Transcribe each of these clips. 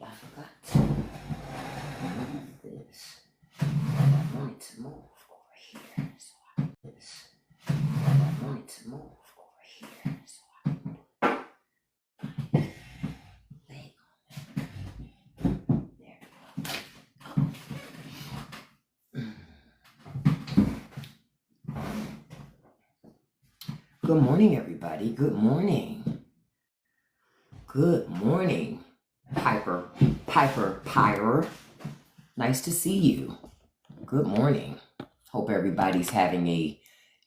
I forgot to move this. I wanted to move over here. So I did this. I wanted to move over here. So I put my leg on there. Good morning, everybody. Good morning. Good morning, Piper. Nice to see you. Good morning. Hope everybody's having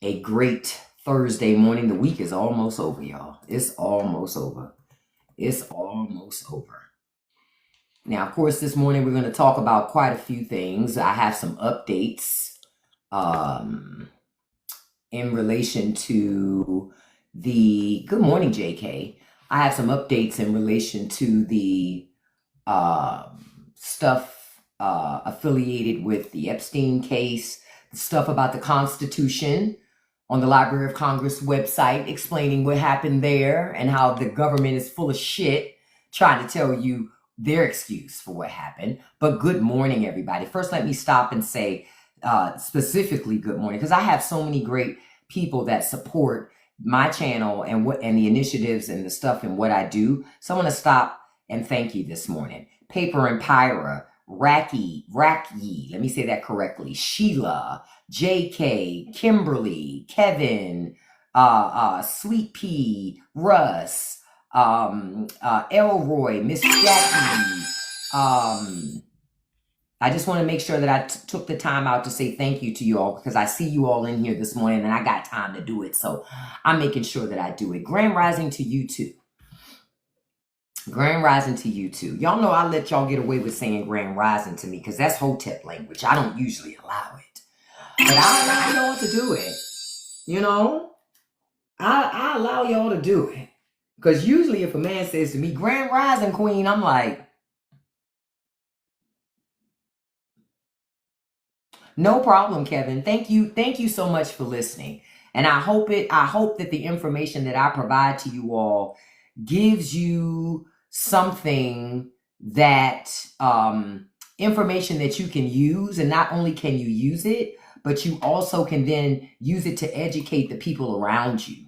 a great Thursday morning. The week is almost over, y'all. It's almost over. It's almost over. Now, of course, this morning we're going to talk about quite a few things. I have some updates in relation to the... Good morning, JK. I have some updates in relation to the stuff affiliated with the Epstein case, the stuff about the Constitution on the Library of Congress website, explaining what happened there and how the government is full of shit, trying to tell you their excuse for what happened. But good morning, everybody. First, let me stop and say specifically good morning, because I have so many great people that support my channel and the initiatives and the stuff and what I do. So I want to stop and thank you this morning. Paper and Pyra, Racky, let me say that correctly, Sheila, JK, Kimberly, Kevin, Sweet Pea, Russ, Elroy, Miss Jackie. I just want to make sure that I took the time out to say thank you to you all, because I see you all in here this morning and I got time to do it. So I'm making sure that I do it. Grand rising to you too. Grand rising to you too. Y'all know I let y'all get away with saying grand rising to me because that's Hotep language. I don't usually allow it. But I allow y'all to do it. You know? I allow y'all to do it. Because usually if a man says to me, grand rising queen, I'm like, no problem, Kevin. Thank you. Thank you so much for listening. And I hope that the information that I provide to you all gives you something that, information that you can use. And not only can you use it, but you also can then use it to educate the people around you.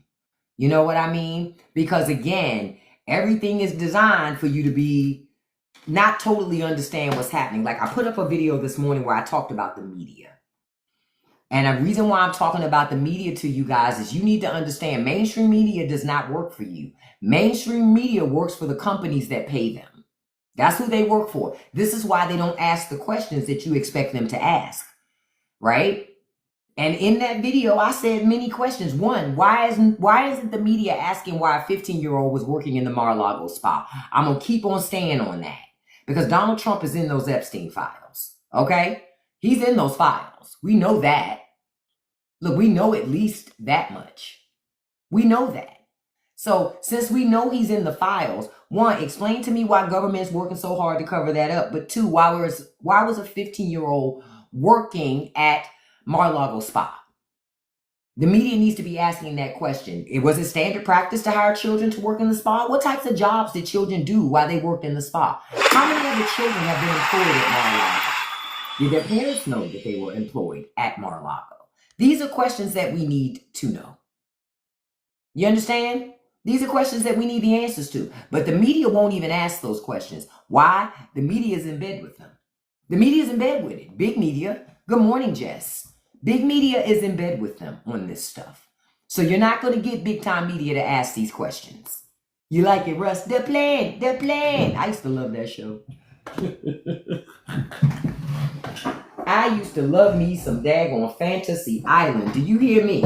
You know what I mean? Because again, everything is designed for you to be not totally understand what's happening. Like I put up a video this morning where I talked about the media. And the reason why I'm talking about the media to you guys is you need to understand mainstream media does not work for you. Mainstream media works for the companies that pay them. That's who they work for. This is why they don't ask the questions that you expect them to ask, right? And in that video, I said many questions. One, why isn't the media asking why a 15-year-old was working in the Mar-a-Lago spa? I'm going to keep on staying on that. Because Donald Trump is in those Epstein files, okay? He's in those files. We know that. Look, we know at least that much. We know that. So since we know he's in the files, one, explain to me why government's working so hard to cover that up. But two, why was a 15-year-old working at Mar-a-Lago spa? The media needs to be asking that question. Was it standard practice to hire children to work in the spa? What types of jobs did children do while they worked in the spa? How many other children have been employed at Mar-a-Lago? Did their parents know that they were employed at Mar-a-Lago? These are questions that we need to know. You understand? These are questions that we need the answers to. But the media won't even ask those questions. Why? The media is in bed with them. The media is in bed with it. Big media. Good morning, Jess. Big media is in bed with them on this stuff. So you're not going to get big time media to ask these questions. You like it, Russ? The plan. I used to love that show. I used to love me some daggone Fantasy Island. Do you hear me?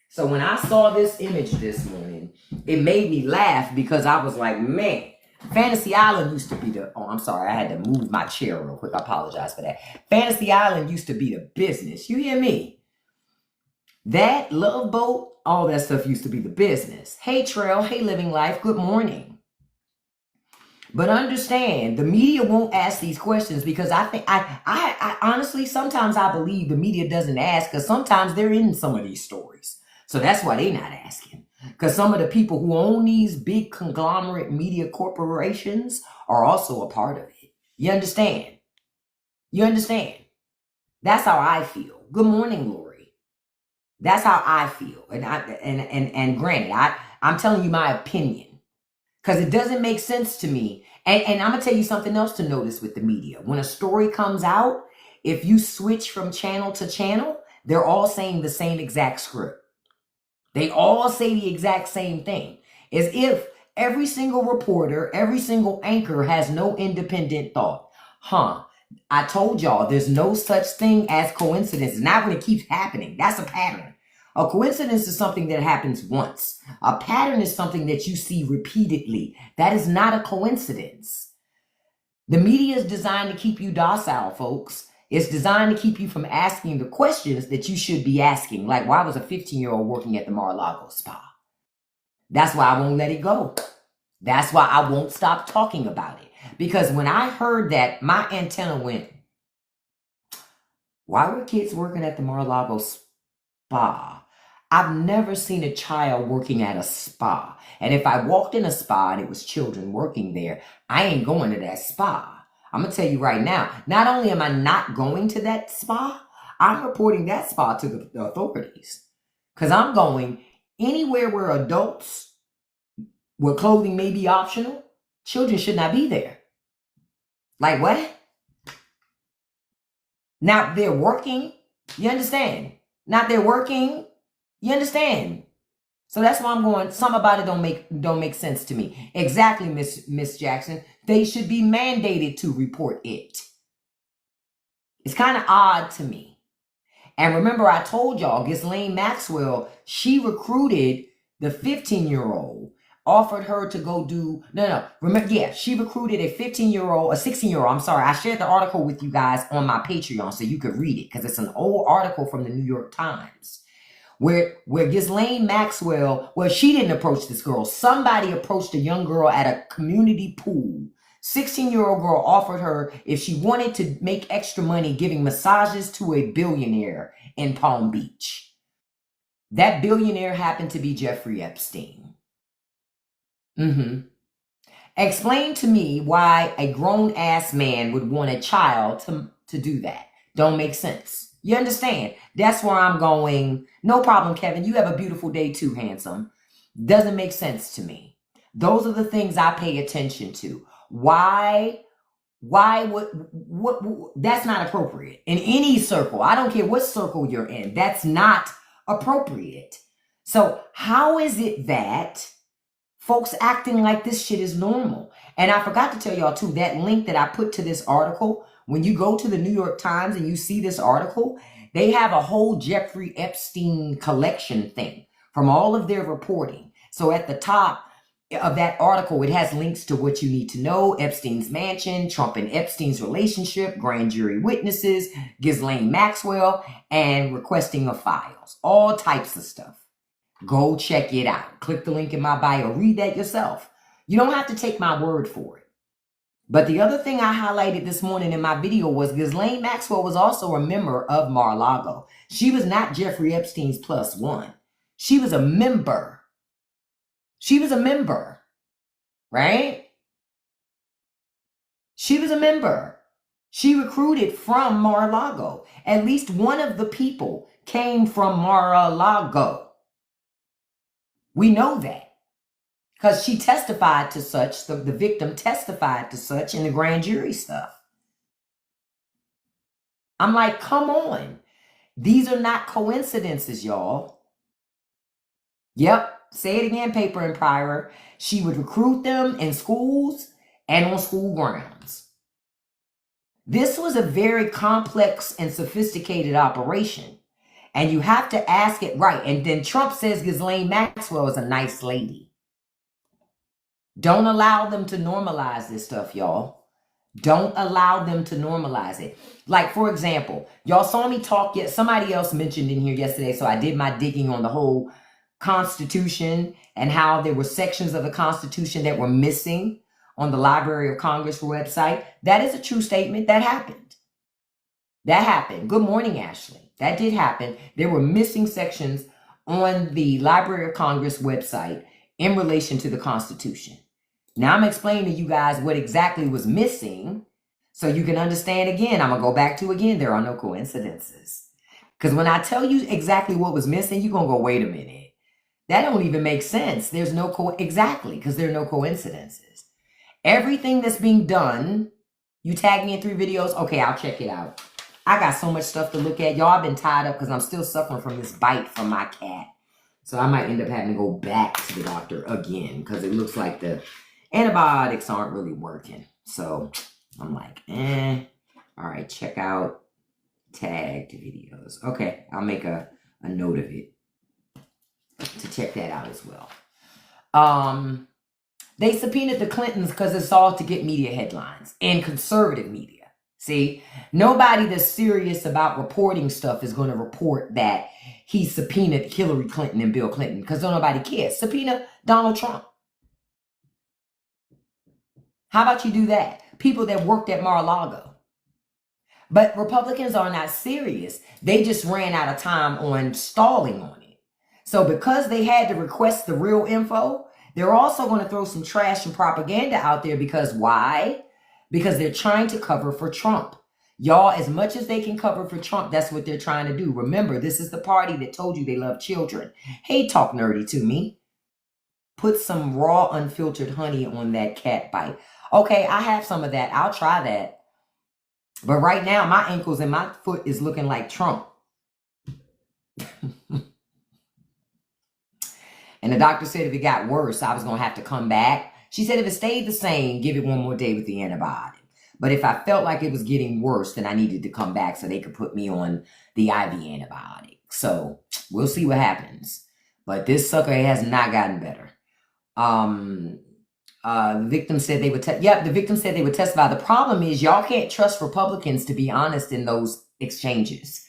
So when I saw this image this morning, it made me laugh because I was like, man, Fantasy Island used to be the... Oh, I'm sorry. I had to move my chair real quick. I apologize for that. Fantasy Island used to be the business. You hear me? That Love Boat, all that stuff used to be the business. Hey, Trail. Hey, Living Life. Good morning. But understand, the media won't ask these questions because I honestly, sometimes I believe the media doesn't ask because sometimes they're in some of these stories. So that's why they're not asking. Because some of the people who own these big conglomerate media corporations are also a part of it. You understand? You understand? That's how I feel. Good morning, Lori. That's how I feel. And granted, I'm telling you my opinion because it doesn't make sense to me. And I'm gonna tell you something else to notice with the media. When a story comes out, if you switch from channel to channel, they're all saying the same exact script. They all say the exact same thing. As if every single reporter, every single anchor has no independent thought. I told y'all there's no such thing as coincidence. Not when it keeps happening. That's a pattern. A coincidence is something that happens once. A pattern is something that you see repeatedly. That is not a coincidence. The media is designed to keep you docile, folks. It's designed to keep you from asking the questions that you should be asking. Like, why was a 15-year-old working at the Mar-a-Lago spa? That's why I won't let it go. That's why I won't stop talking about it. Because when I heard that, my antenna went, why were kids working at the Mar-a-Lago spa? I've never seen a child working at a spa. And if I walked in a spa and it was children working there, I ain't going to that spa. I'm going to tell you right now, not only am I not going to that spa, I'm reporting that spa to the authorities. Because I'm going anywhere where adults, where clothing may be optional, children should not be there. Like what? Now they're working. You understand? Not they're working. You understand? So that's why I'm going, something about it don't make sense to me. Exactly, Miss Jackson. They should be mandated to report it. It's kind of odd to me. And remember, I told y'all, Ghislaine Maxwell, she recruited the 15-year-old, offered her to go do, remember, yeah, she recruited a 16-year-old, I'm sorry. I shared the article with you guys on my Patreon so you could read it because it's an old article from the New York Times. Where Ghislaine Maxwell, well, she didn't approach this girl. Somebody approached a young girl at a community pool. 16-year-old girl offered her if she wanted to make extra money giving massages to a billionaire in Palm Beach. That billionaire happened to be Jeffrey Epstein. Explain to me why a grown-ass man would want a child to do that. Don't make sense. You understand? That's where I'm going. No problem, Kevin. You have a beautiful day too, handsome. Doesn't make sense to me. Those are the things I pay attention to. Why would that's not appropriate in any circle. I don't care what circle you're in. That's not appropriate. So how is it that folks acting like this shit is normal? And I forgot to tell y'all too, that link that I put to this article, when you go to the New York Times and you see this article, they have a whole Jeffrey Epstein collection thing from all of their reporting. So at the top of that article, it has links to what you need to know: Epstein's mansion, Trump and Epstein's relationship, grand jury witnesses, Ghislaine Maxwell, and requesting of files. All types of stuff. Go check it out. Click the link in my bio. Read that yourself. You don't have to take my word for it. But the other thing I highlighted this morning in my video was Ghislaine Maxwell was also a member of Mar-a-Lago. She was not Jeffrey Epstein's plus one. She was a member. She was a member, right? She was a member. She recruited from Mar-a-Lago. At least one of the people came from Mar-a-Lago. We know that. Because she testified to such, the victim testified to such in the grand jury stuff. I'm like, come on. These are not coincidences, y'all. Yep. Say it again, Paper and Pryor. She would recruit them in schools and on school grounds. This was a very complex and sophisticated operation. And you have to ask it right. And then Trump says Ghislaine Maxwell is a nice lady. Don't allow them to normalize this stuff, y'all. Don't allow them to normalize it. Like, for example, y'all saw me talk, yet somebody else mentioned in here yesterday, so I did my digging on the whole Constitution and how there were sections of the Constitution that were missing on the Library of Congress website. That is a true statement. That happened. That happened. Good morning, Ashley. That did happen. There were missing sections on the Library of Congress website in relation to the Constitution. Now I'm explaining to you guys what exactly was missing so you can understand again. I'm going to go back to again, there are no coincidences. Because when I tell you exactly what was missing, you're going to go, wait a minute. That don't even make sense. There's no exactly, because there are no coincidences. Everything that's being done, you tag me in 3 videos. Okay, I'll check it out. I got so much stuff to look at. Y'all, I've been tied up because I'm still suffering from this bite from my cat. So I might end up having to go back to the doctor again because it looks like the antibiotics aren't really working. So I'm like, all right, check out tagged videos. Okay, I'll make a note of it to check that out as well. They subpoenaed the Clintons because it's all to get media headlines and conservative media. See, nobody that's serious about reporting stuff is going to report that he subpoenaed Hillary Clinton and Bill Clinton because nobody cares. Subpoena Donald Trump. How about you do that? People that worked at Mar-a-Lago. But Republicans are not serious. They just ran out of time on stalling on it. So because they had to request the real info, they're also going to throw some trash and propaganda out there because why? Because they're trying to cover for Trump. Y'all, as much as they can cover for Trump, that's what they're trying to do. Remember, this is the party that told you they love children. Hey, talk nerdy to me. Put some raw, unfiltered honey on that cat bite. Okay, I have some of that. I'll try that. But right now, my ankles and my foot is looking like Trump. And the doctor said if it got worse, I was going to have to come back. She said if it stayed the same, give it 1 more day with the antibiotic. But if I felt like it was getting worse, then I needed to come back so they could put me on the IV antibiotic. So we'll see what happens. But this sucker has not gotten better. The victim said they would the victim said they would testify. The problem is y'all can't trust Republicans to be honest in those exchanges.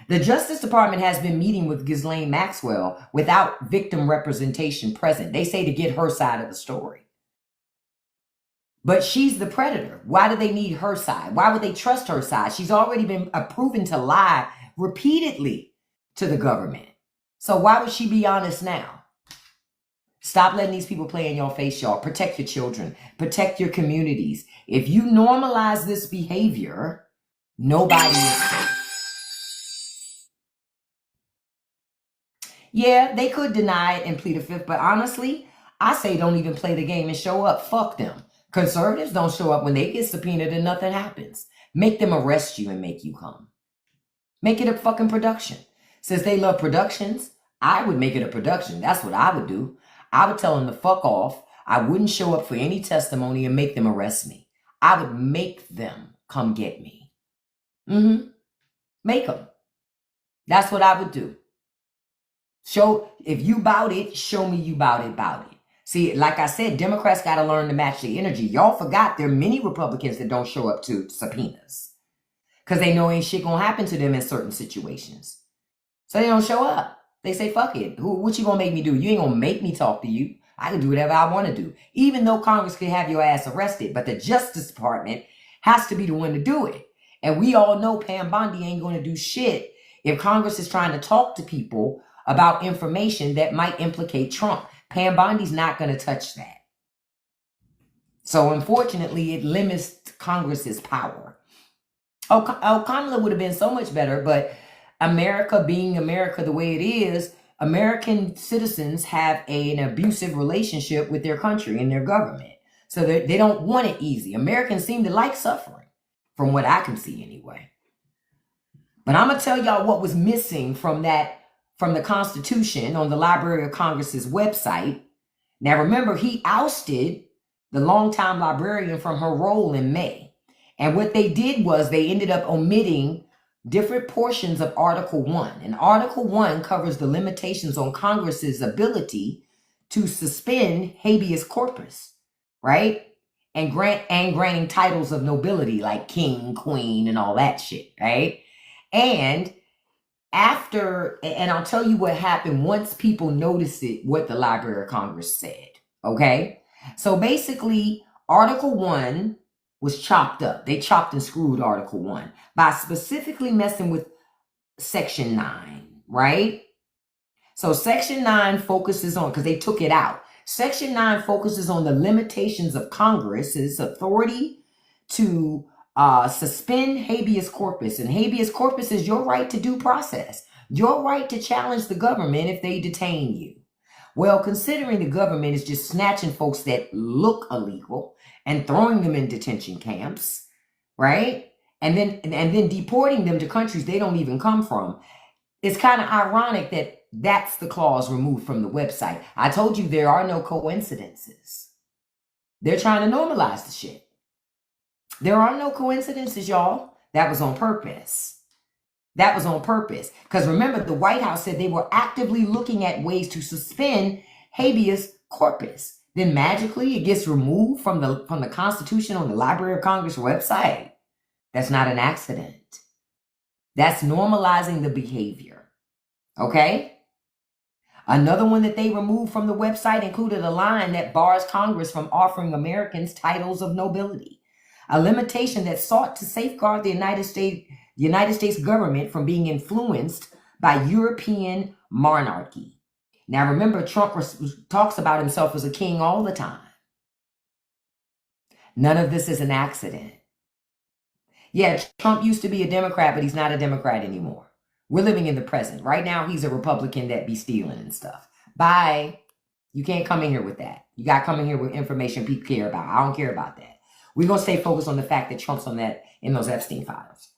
The Justice Department has been meeting with Ghislaine Maxwell without victim representation present. They say to get her side of the story. But she's the predator. Why do they need her side? Why would they trust her side? She's already been proven to lie repeatedly to the government. So why would she be honest now? Stop letting these people play in your face, y'all. Protect your children. Protect your communities. If you normalize this behavior, nobody is safe. Yeah, they could deny it and plead a fifth, but honestly, I say don't even play the game and show up. Fuck them. Conservatives don't show up when they get subpoenaed and nothing happens. Make them arrest you and make you come. Make it a fucking production. Since they love productions, I would make it a production. That's what I would do. I would tell them to fuck off. I wouldn't show up for any testimony and make them arrest me. I would make them come get me. Make them. That's what I would do. If you bout it, show me you bout it. See, like I said, Democrats got to learn to match the energy. Y'all forgot there are many Republicans that don't show up to subpoenas because they know ain't shit going to happen to them in certain situations. So they don't show up. They say, fuck it. What you going to make me do? You ain't going to make me talk to you. I can do whatever I want to do. Even though Congress can have your ass arrested, but the Justice Department has to be the one to do it. And we all know Pam Bondi ain't going to do shit if Congress is trying to talk to people about information that might implicate Trump. Pam Bondi's not going to touch that. So unfortunately, it limits Congress's power. Kamala would have been so much better, but America being America the way it is, American citizens have an abusive relationship with their country and their government. So they don't want it easy. Americans seem to like suffering, from what I can see anyway. But I'm going to tell y'all what was missing from the Constitution on the Library of Congress's website. Now, remember, he ousted the longtime librarian from her role in May. And what they did was they ended up omitting different portions of Article 1. And Article 1 covers the limitations on Congress's ability to suspend habeas corpus, right? And granting titles of nobility like king, queen, and all that shit, right? And I'll tell you what happened once people noticed it, what the Library of Congress said, okay? So basically, Article 1 was chopped up. They chopped and screwed Article 1 by specifically messing with Section 9, right? So Section 9 focuses on, because they took it out. Section 9 focuses on the limitations of Congress's authority to suspend habeas corpus. And habeas corpus is your right to due process, your right to challenge the government if they detain you. Well, considering the government is just snatching folks that look illegal and throwing them in detention camps, right? And then deporting them to countries they don't even come from. It's kind of ironic that that's the clause removed from the website. I told you there are no coincidences. They're trying to normalize the shit. There are no coincidences, y'all. That was on purpose. That was on purpose. Because remember, the White House said they were actively looking at ways to suspend habeas corpus. Then magically it gets removed from the Constitution on the Library of Congress website. That's not an accident. That's normalizing the behavior. Okay? Another one that they removed from the website included a line that bars Congress from offering Americans titles of nobility, a limitation that sought to safeguard the United States government from being influenced by European monarchy. Now remember, Trump talks about himself as a king all the time. None of this is an accident. Yeah, Trump used to be a Democrat, but he's not a Democrat anymore. We're living in the present. Right now, he's a Republican that be stealing and stuff. Bye. You can't come in here with that. You got to come in here with information people care about. I don't care about that. We're going to stay focused on the fact that Trump's on that in those Epstein files.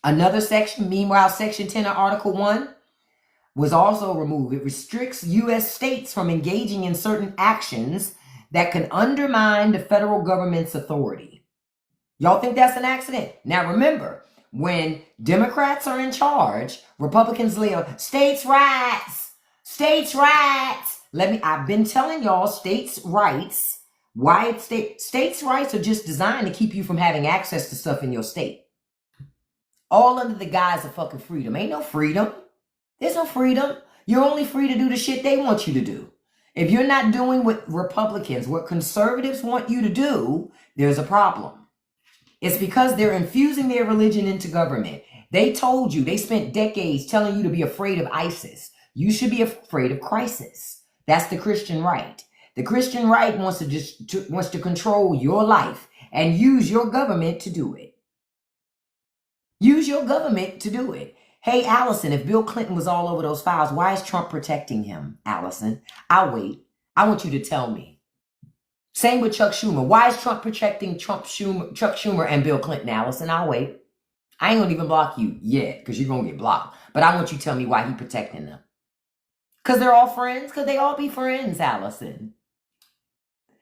Another section, meanwhile, Section 10 of Article 1 was also removed. It restricts U.S. states from engaging in certain actions that can undermine the federal government's authority. Y'all think that's an accident? Now remember, when Democrats are in charge, Republicans live states' rights, states' rights. I've been telling y'all states' rights. States' rights are just designed to keep you from having access to stuff in your state. All under the guise of fucking freedom. Ain't no freedom. There's no freedom. You're only free to do the shit they want you to do. If you're not doing what Republicans, what conservatives want you to do, there's a problem. It's because they're infusing their religion into government. They told you, they spent decades telling you to be afraid of ISIS. You should be afraid of crisis. That's the Christian right. The Christian right wants to control your life and use your government to do it. Use your government to do it. Hey, Allison, if Bill Clinton was all over those files, why is Trump protecting him, Allison? I'll wait. I want you to tell me. Same with Chuck Schumer. Why is Trump protecting Chuck Schumer and Bill Clinton, Allison? I'll wait. I ain't gonna even block you yet because you're gonna get blocked. But I want you to tell me why he's protecting them. Because they're all friends? Because they all be friends, Allison.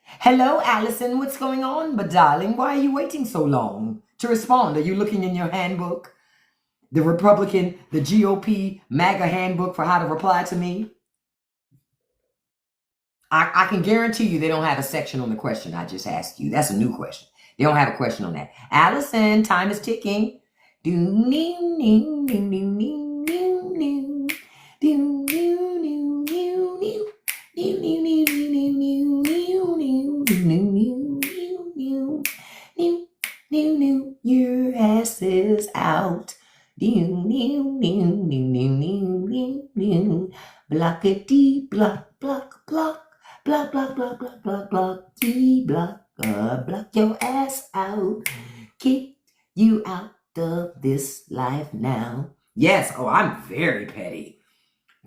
Hello, Allison. What's going on? But darling, why are you waiting so long to respond? Are you looking in your handbook? The GOP MAGA handbook for how to reply to me? I can guarantee you they don't have a section on the question I just asked you. That's a new question. They don't have a question on that. Allison, time is ticking. Your ass is out. Blockity, block, block, block. Block, block, block, block, block, block, block your ass out. Kick you out of this life now. Yes, oh, I'm very petty.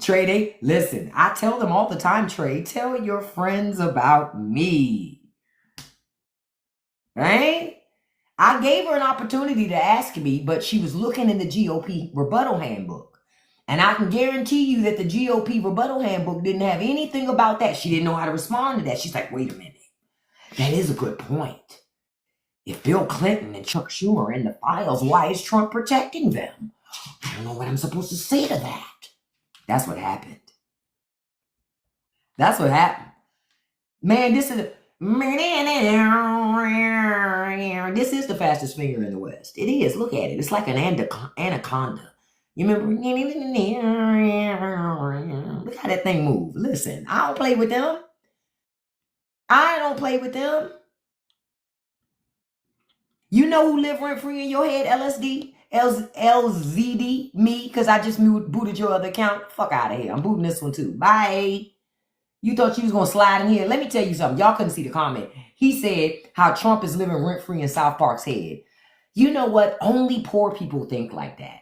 Trey, listen, I tell them all the time, Trey, tell your friends about me. Right? I gave her an opportunity to ask me, but she was looking in the GOP rebuttal handbook. And I can guarantee you that the GOP rebuttal handbook didn't have anything about that. She didn't know how to respond to that. She's like, wait a minute. That is a good point. If Bill Clinton and Chuck Schumer are in the files, why is Trump protecting them? I don't know what I'm supposed to say to that. That's what happened. That's what happened. Man, this is the fastest finger in the West. It is. Look at it. It's like an anaconda. You remember? Look how that thing moves. Listen, I don't play with them. I don't play with them. You know who live rent free in your head? LSD. LZD me because I just booted your other account. Fuck out of here. I'm booting this one too. Bye. You thought you was going to slide in here. Let me tell you something. Y'all couldn't see the comment. He said how Trump is living rent-free in South Park's head. You know what? Only poor people think like that.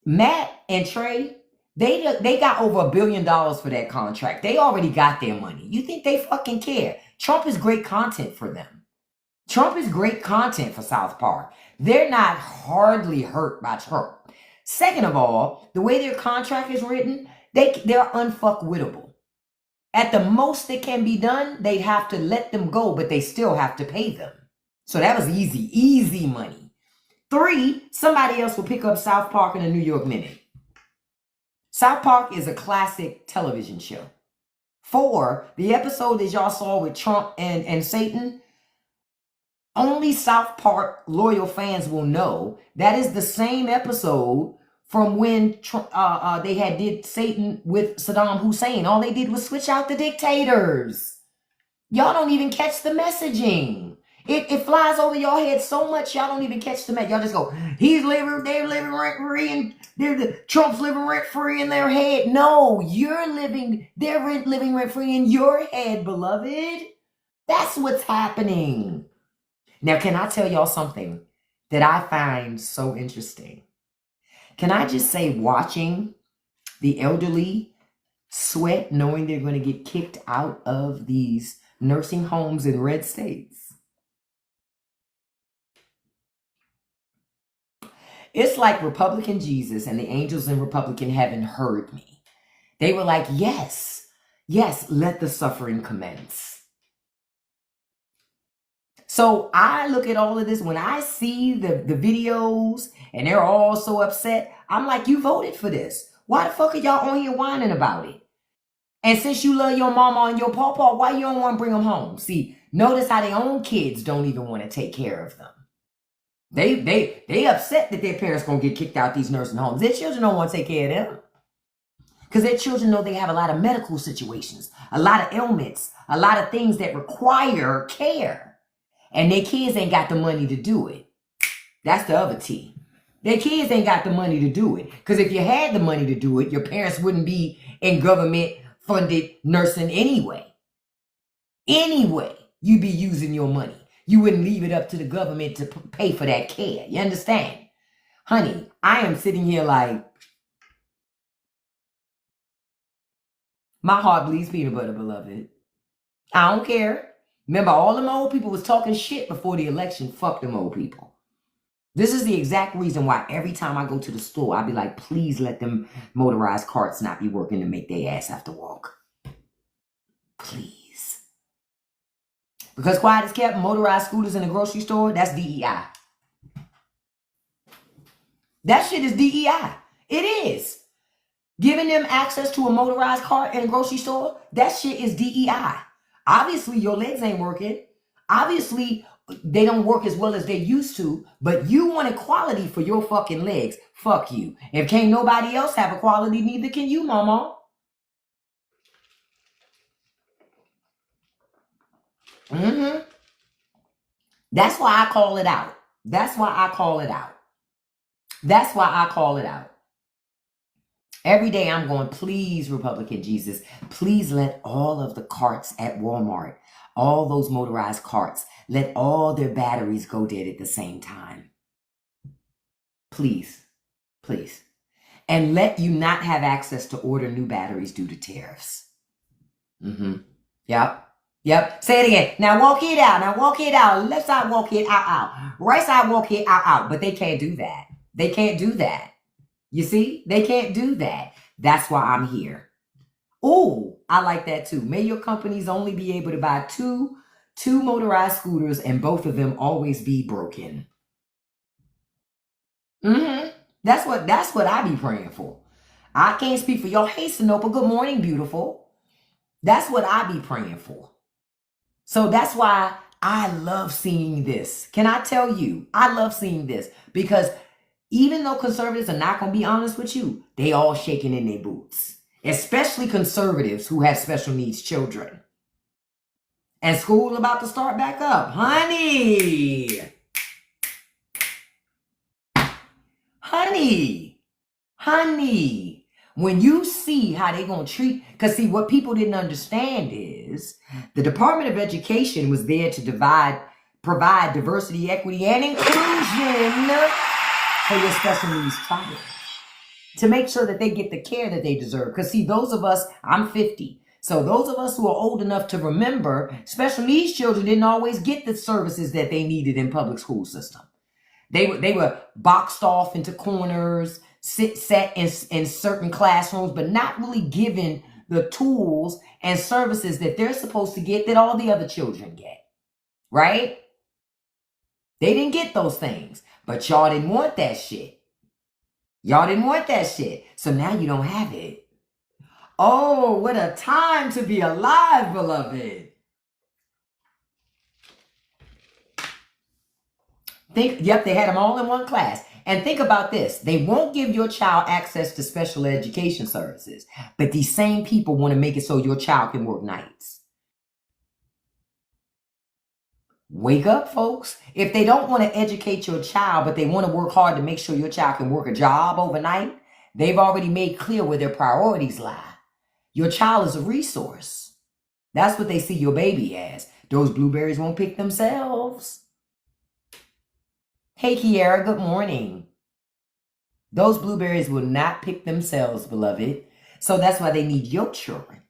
Matt and Trey, they got over $1 billion for that contract. They already got their money. You think they fucking care? Trump is great content for them. Trump is great content for South Park. They're not hardly hurt by Trump. Second of all, the way their contract is written, they're unfuckwittable. At the most that can be done, they'd have to let them go, but they still have to pay them. So that was easy money. 3, somebody else will pick up South Park in a New York minute. South Park is a classic television show. 4, the episode that y'all saw with Trump and Satan, only South Park loyal fans will know that is the same episode from when they did Satan with Saddam Hussein. All they did was switch out the dictators. Y'all don't even catch the messaging. It flies over your head so much y'all don't even catch the message. Y'all just go, they're living rent-free, and Trump's living rent-free in their head. No, they're living rent-free in your head, beloved. That's what's happening. Now, can I tell y'all something that I find so interesting? Can I just say, watching the elderly sweat knowing they're going to get kicked out of these nursing homes in red states? It's like Republican Jesus and the angels in Republican heaven heard me. They were like, yes, let the suffering commence. So I look at all of this, when I see the videos and they're all so upset, I'm like, you voted for this. Why the fuck are y'all on here whining about it? And since you love your mama and your pawpaw, why you don't want to bring them home? See, notice how their own kids don't even want to take care of them. They upset that their parents going to get kicked out these nursing homes. Their children don't want to take care of them. Because their children know they have a lot of medical situations, a lot of ailments, a lot of things that require care. And their kids ain't got the money to do it. That's the other T. Their kids ain't got the money to do it. Because if you had the money to do it, your parents wouldn't be in government-funded nursing anyway. Anyway, you'd be using your money. You wouldn't leave it up to the government to pay for that care. You understand? Honey, I am sitting here like, my heart bleeds peanut butter, beloved. I don't care. Remember, all them old people was talking shit before the election. Fuck them old people. This is the exact reason why every time I go to the store, I be like, please let them motorized carts not be working to make their ass have to walk. Please. Because quiet as kept, motorized scooters in the grocery store, that's DEI. That shit is DEI. It is. Giving them access to a motorized cart in a grocery store, that shit is DEI. Obviously, your legs ain't working. Obviously, they don't work as well as they used to, but you want equality for your fucking legs. Fuck you. If can't nobody else have equality, neither can you, mama. That's why I call it out. That's why I call it out. That's why I call it out. Every day I'm going, please, Republican Jesus, please let all of the carts at Walmart, all those motorized carts, let all their batteries go dead at the same time. Please, please. And let you not have access to order new batteries due to tariffs. Yep. Say it again. Now walk it out. Now walk it out. Left side walk it out. Right side walk it out. But they can't do that. They can't do that. You see, they can't do that. That's why I'm here. Oh, I like that too. May your companies only be able to buy two motorized scooters and both of them always be broken. That's what I be praying for. I can't speak for y'all. Hey, Sinopa, good morning, beautiful. That's what I be praying for. So that's why I love seeing this. Can I tell you, I love seeing this because even though conservatives are not going to be honest with you, they all shaking in their boots. Especially conservatives who have special needs children. And school about to start back up. Honey! honey, when you see how they going to treat, because see, what people didn't understand is the Department of Education was there to provide diversity, equity, and inclusion for your special needs child, to make sure that they get the care that they deserve. Because see, those of us, I'm 50, so those of us who are old enough to remember, special needs children didn't always get the services that they needed in public school system. They were boxed off into corners, set in certain classrooms, but not really given the tools and services that they're supposed to get that all the other children get, right? They didn't get those things, but y'all didn't want that shit. Y'all didn't want that shit, so now you don't have it. Oh, what a time to be alive, beloved. Yep, they had them all in one class. And think about this. They won't give your child access to special education services, but these same people want to make it so your child can work nights. Wake up, folks. If they don't want to educate your child, but they want to work hard to make sure your child can work a job overnight, they've already made clear where their priorities lie. Your child is a resource. That's what they see your baby as. Those blueberries won't pick themselves. Hey, Kiara, good morning. Those blueberries will not pick themselves, beloved. So that's why they need your children.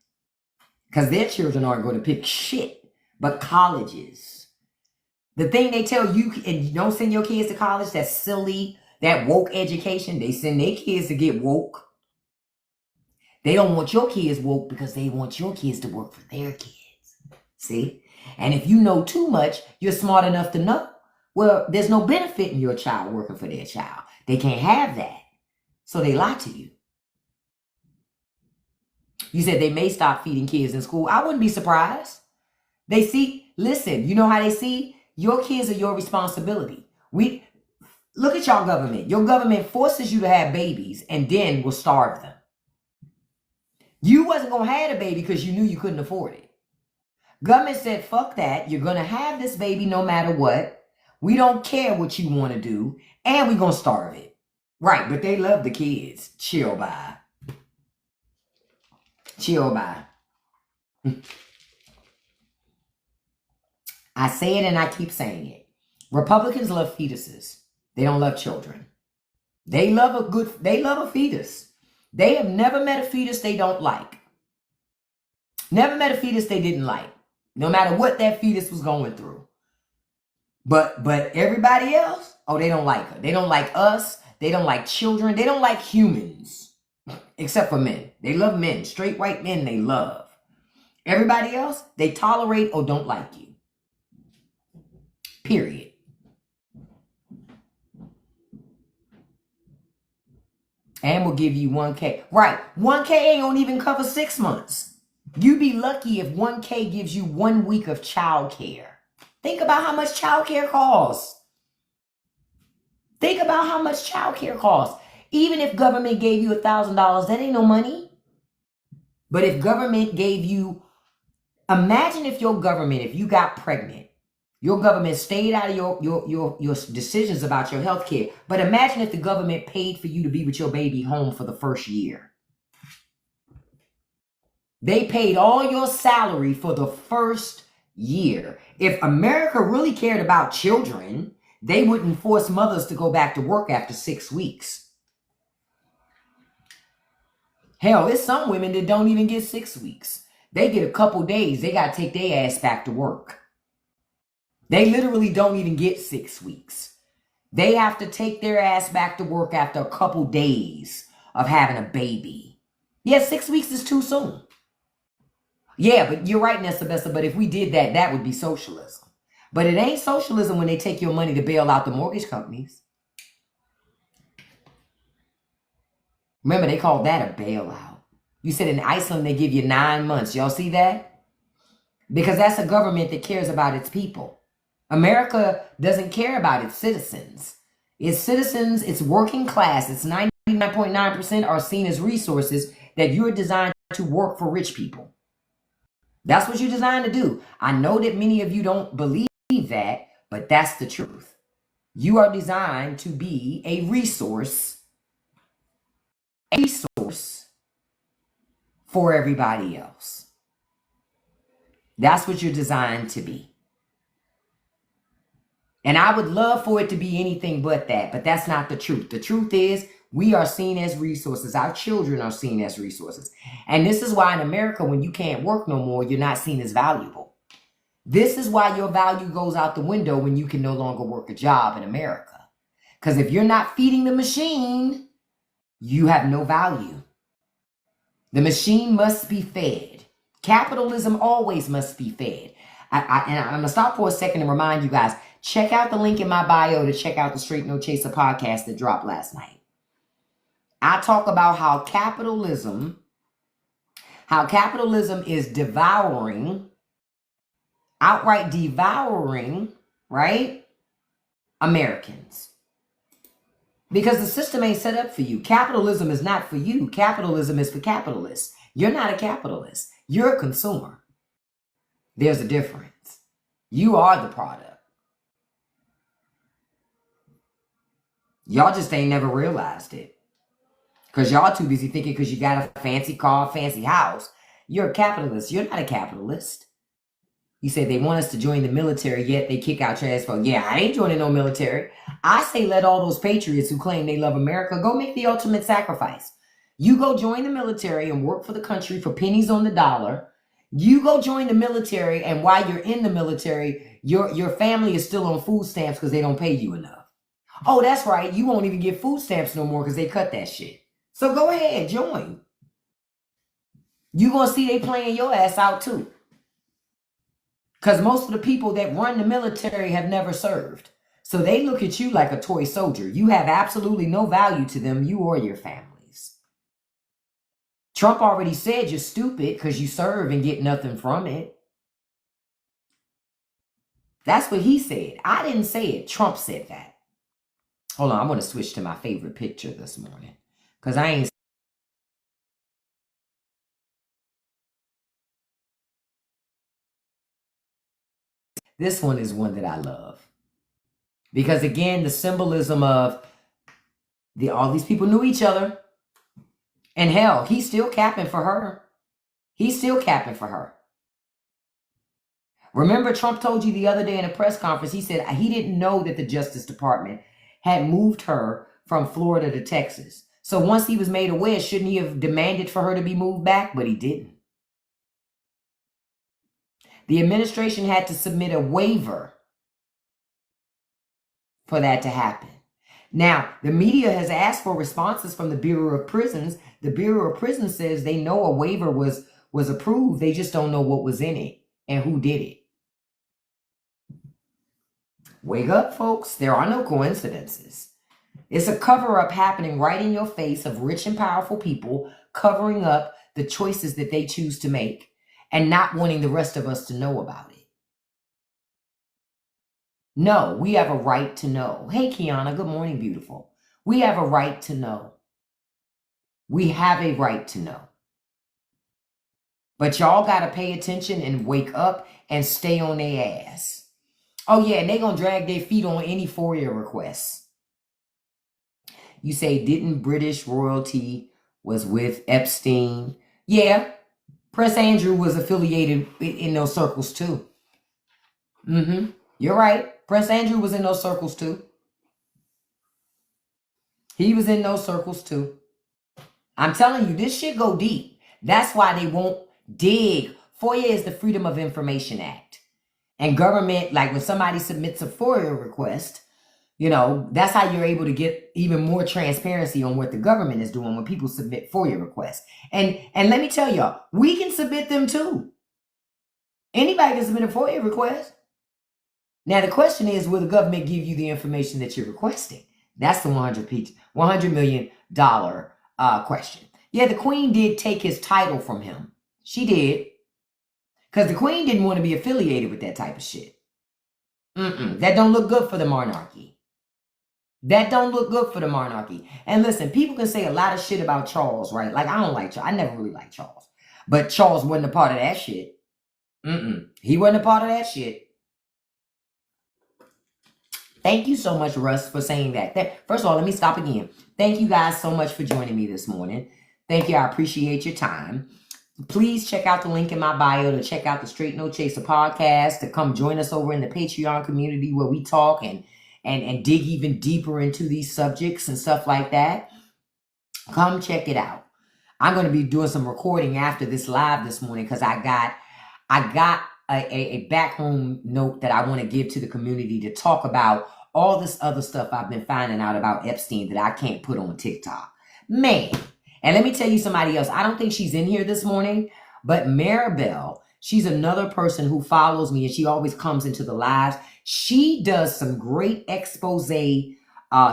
Because their children aren't going to pick shit, but colleges. The thing they tell you, and you don't send your kids to college, that's silly, that woke education. They send their kids to get woke. They don't want your kids woke because they want your kids to work for their kids. See? And if you know too much, you're smart enough to know, well, there's no benefit in your child working for their child. They can't have that. So they lie to you. You said they may stop feeding kids in school. I wouldn't be surprised. They see, listen, you know how they see? Your kids are your responsibility. Look at y'all government. Your government forces you to have babies and then will starve them. You wasn't going to have a baby because you knew you couldn't afford it. Government said, fuck that. You're going to have this baby no matter what. We don't care what you want to do. And we're going to starve it. Right, but they love the kids. Chill by. Chill by. I say it and I keep saying it. Republicans love fetuses. They don't love children. They love a fetus. They have never met a fetus they don't like. Never met a fetus they didn't like. No matter what that fetus was going through. But everybody else, oh, they don't like her. They don't like us. They don't like children. They don't like humans. Except for men. They love men. Straight white men they love. Everybody else, they tolerate or don't like you. Period. And we'll give you 1K. Right. 1K ain't gonna even cover 6 months. You be lucky if 1K gives you 1 week of child care. Think about how much child care costs. Think about how much child care costs. Even if government gave you $1,000, that ain't no money. But if government gave you, imagine if your government, if you got pregnant, your government stayed out of your decisions about your health care. But imagine if the government paid for you to be with your baby home for the first year. They paid all your salary for the first year. If America really cared about children, they wouldn't force mothers to go back to work after 6 weeks. Hell, there's some women that don't even get 6 weeks. They get a couple days. They got to take their ass back to work. They literally don't even get 6 weeks. They have to take their ass back to work after a couple days of having a baby. Yeah, 6 weeks is too soon. Yeah, but you're right, Nessa, but if we did that, that would be socialism. But it ain't socialism when they take your money to bail out the mortgage companies. Remember, they called that a bailout. You said in Iceland, they give you 9 months. Y'all see that? Because that's a government that cares about its people. America doesn't care about its citizens. Its citizens, its working class, its 99.9% are seen as resources that you're designed to work for rich people. That's what you're designed to do. I know that many of you don't believe that, but that's the truth. You are designed to be a resource a resource for everybody else. That's what you're designed to be. And I would love for it to be anything but that, but that's not the truth. The truth is we are seen as resources. Our children are seen as resources. And this is why in America, when you can't work no more, you're not seen as valuable. This is why your value goes out the window when you can no longer work a job in America. Because if you're not feeding the machine, you have no value. The machine must be fed. Capitalism always must be fed. And I'm going to stop for a second and remind you guys, check out the link in my bio to check out the Straight No Chaser podcast that dropped last night. I talk about how capitalism is devouring, outright devouring, right, Americans. Because the system ain't set up for you. Capitalism is not for you. Capitalism is for capitalists. You're not a capitalist. You're a consumer. There's a difference. You are the product. Y'all just ain't never realized it. Because y'all too busy thinking because you got a fancy car, fancy house, you're a capitalist. You're not a capitalist. You say they want us to join the military, yet they kick out your ass for, yeah, I ain't joining no military. I say let all those patriots who claim they love America go make the ultimate sacrifice. You go join the military and work for the country for pennies on the dollar. You go join the military, and while you're in the military, your family is still on food stamps because they don't pay you enough. Oh, that's right. You won't even get food stamps no more because they cut that shit. So go ahead, join. You're going to see they playing your ass out too. Because most of the people that run the military have never served. So they look at you like a toy soldier. You have absolutely no value to them, you or your families. Trump already said you're stupid because you serve and get nothing from it. That's what he said. I didn't say it. Trump said that. Hold on, I'm going to switch to my favorite picture this morning. Because I ain't. This one is one that I love. Because again, the symbolism of all these people knew each other. And hell, he's still capping for her. He's still capping for her. Remember, Trump told you the other day in a press conference, he said he didn't know that the Justice Department had moved her from Florida to Texas. So once he was made aware, shouldn't he have demanded for her to be moved back? But he didn't. The administration had to submit a waiver for that to happen. Now, the media has asked for responses from the Bureau of Prisons. The Bureau of Prisons says they know a waiver was approved. They just don't know what was in it and who did it. Wake up, folks. There are no coincidences. It's a cover-up happening right in your face of rich and powerful people covering up the choices that they choose to make and not wanting the rest of us to know about it. No, we have a right to know. Hey, Kiana, good morning, beautiful. We have a right to know. We have a right to know. But y'all got to pay attention and wake up and stay on their ass. Oh, yeah, and they're going to drag their feet on any FOIA requests. You say, didn't British royalty was with Epstein? Yeah, Prince Andrew was affiliated in those circles too. You're right. Prince Andrew was in those circles too. He was in those circles too. I'm telling you, this shit go deep. That's why they won't dig. FOIA is the Freedom of Information Act. And government, like when somebody submits a FOIA request, you know, that's how you're able to get even more transparency on what the government is doing when people submit FOIA requests. And let me tell y'all, we can submit them too. Anybody can submit a FOIA request. Now, the question is, will the government give you the information that you're requesting? That's the $100 million question. Yeah, the Queen did take his title from him. She did. Because the Queen didn't want to be affiliated with that type of shit. That don't look good for the monarchy. That don't look good for the monarchy. And listen, people can say a lot of shit about Charles, right? Like, I don't like Charles. I never really liked Charles. But Charles wasn't a part of that shit. He wasn't a part of that shit. Thank you so much, Russ, for saying that. First of all, let me stop again. Thank you guys so much for joining me this morning. Thank you. I appreciate your time. Please check out the link in my bio to check out the Straight No Chaser podcast, to come join us over in the Patreon community where we talk and dig even deeper into these subjects and stuff like that. Come check it out. I'm going to be doing some recording after this live this morning because I got a backroom note that I want to give to the community to talk about all this other stuff I've been finding out about Epstein that I can't put on TikTok. Man. And let me tell you somebody else. I don't think she's in here this morning, but Maribel, she's another person who follows me and she always comes into the lives. She does some great expose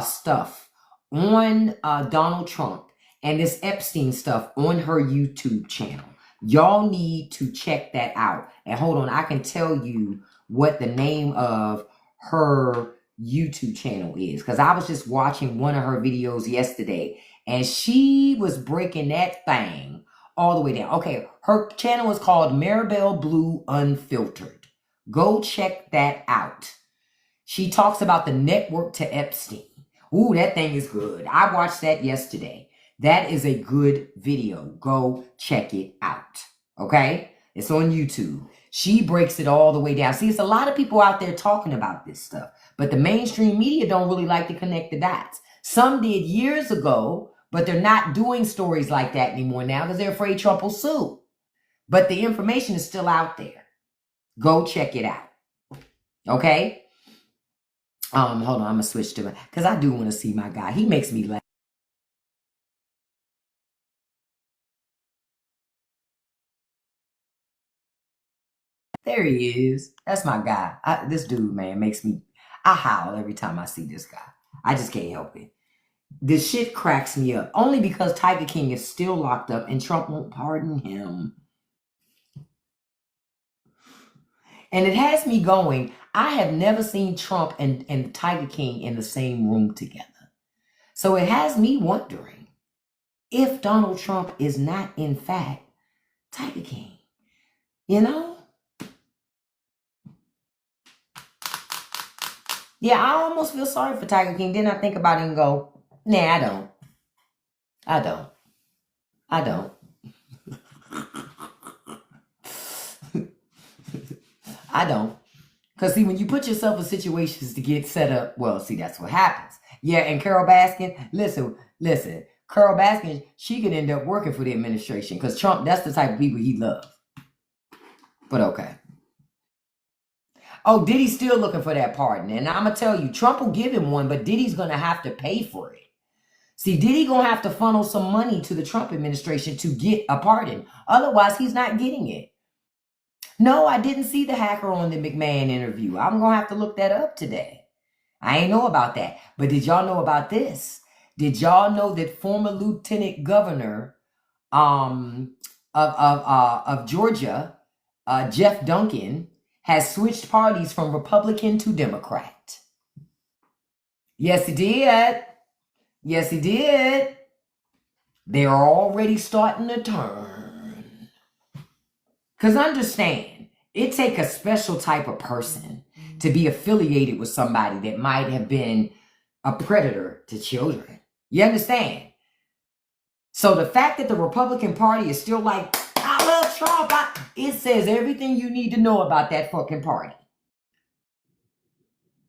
stuff on Donald Trump and this Epstein stuff on her YouTube channel. Y'all need to check that out. And hold on, I can tell you what the name of her YouTube channel is, because I was just watching one of her videos yesterday and she was breaking that thing all the way down. Okay, her channel is called Maribel Blue Unfiltered. Go check that out. She talks about the network to Epstein. Ooh, that thing is good. I watched that yesterday. That is a good video. Go check it out. Okay? It's on YouTube. She breaks it all the way down. See, it's a lot of people out there talking about this stuff, but the mainstream media don't really like to connect the dots. Some did years ago, but they're not doing stories like that anymore now because they're afraid Trump will sue. But the information is still out there. Go check it out. Okay? Hold on, I'm gonna switch to it because I do want to see my guy. He makes me laugh. There he is. That's my guy. This dude, man, makes me, I howl every time I see this guy. I just can't help it. This shit cracks me up. Only because Tiger King is still locked up and Trump won't pardon him. And it has me going, I have never seen Trump and Tiger King in the same room together. So it has me wondering if Donald Trump is not, in fact, Tiger King. You know? Yeah, I almost feel sorry for Tiger King. Then I think about it and go, nah, I don't. I don't. I don't. Because, see, when you put yourself in situations to get set up, well, see, that's what happens. Yeah, and Carol Baskin, listen. Carol Baskin, she could end up working for the administration because Trump, that's the type of people he loves. But okay. Oh, Diddy's still looking for that pardon. And I'm going to tell you, Trump will give him one, but Diddy's going to have to pay for it. See, Diddy going to have to funnel some money to the Trump administration to get a pardon. Otherwise, he's not getting it. No, I didn't see the hacker on the McMahon interview. I'm going to have to look that up today. I ain't know about that. But did y'all know about this? Did y'all know that former Lieutenant Governor of Georgia, Jeff Duncan, has switched parties from Republican to Democrat? Yes, he did. Yes, he did. They're already starting to turn. Because understand, it takes a special type of person to be affiliated with somebody that might have been a predator to children. You understand? So the fact that the Republican Party is still like, I love Trump, it says everything you need to know about that fucking party.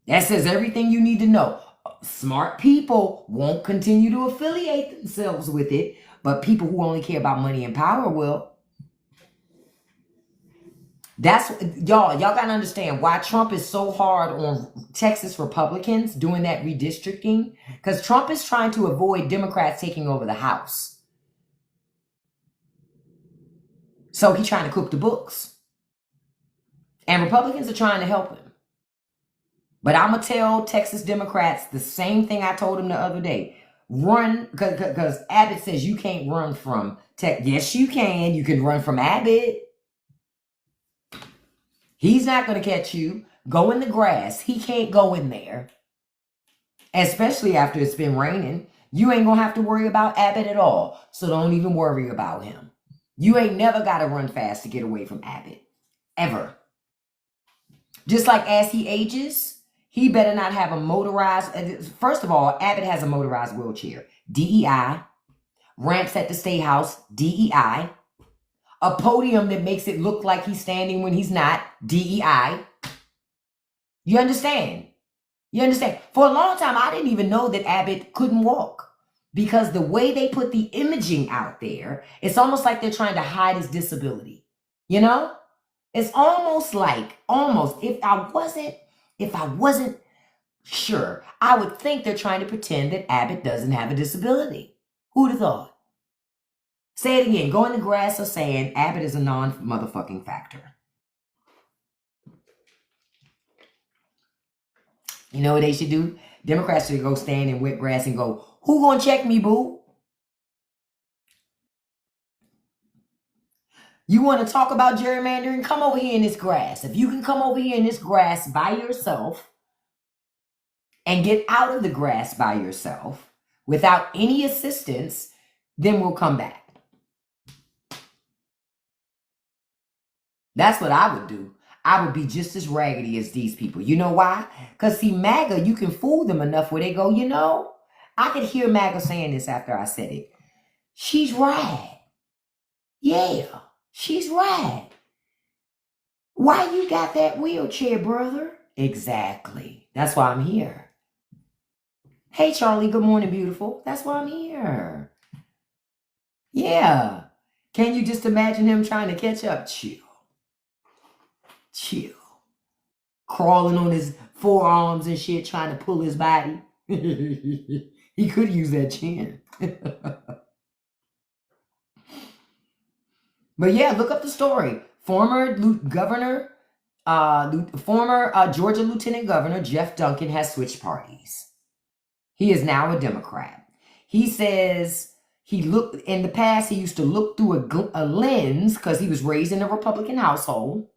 That says everything you need to know. Smart people won't continue to affiliate themselves with it, but people who only care about money and power will. That's, y'all got to understand why Trump is so hard on Texas Republicans doing that redistricting. Because Trump is trying to avoid Democrats taking over the House. So he's trying to cook the books. And Republicans are trying to help him. But I'm going to tell Texas Democrats the same thing I told them the other day. Run, because Abbott says you can't run from Texas. Yes, you can. You can run from Abbott. He's not going to catch you. Go in the grass. He can't go in there. Especially after it's been raining. You ain't going to have to worry about Abbott at all. So don't even worry about him. You ain't never got to run fast to get away from Abbott. Ever. Just like as he ages, He better not have a motorized. First of all, Abbott has a motorized wheelchair. DEI. Ramps at the State House. DEI. A podium that makes it look like he's standing when he's not. DEI. You understand? You understand? For a long time, I didn't even know that Abbott couldn't walk. Because the way they put the imaging out there, it's almost like they're trying to hide his disability. You know? It's almost like, if I wasn't sure, I would think they're trying to pretend that Abbott doesn't have a disability. Who'd have thought? Say it again. Go in the grass or saying Abbott is a non-motherfucking factor. You know what they should do? Democrats should go stand in wet grass and go, who gonna check me, boo? You want to talk about gerrymandering? Come over here in this grass. If you can come over here in this grass by yourself and get out of the grass by yourself without any assistance, then we'll come back. That's what I would do. I would be just as raggedy as these people. You know why? Because see, MAGA, you can fool them enough where they go, you know, I could hear MAGA saying this after I said it. She's right. Yeah, she's right. Why you got that wheelchair, brother? Exactly. That's why I'm here. Hey, Charlie, good morning, beautiful. That's why I'm here. Yeah. Can you just imagine him trying to catch up? Chill. Crawling on his forearms and shit, trying to pull his body. He could use that chin. But yeah, look up the story. Former Georgia Lieutenant Governor Jeff Duncan has switched parties. He is now a Democrat. He says in the past, he used to look through a lens because he was raised in a Republican household.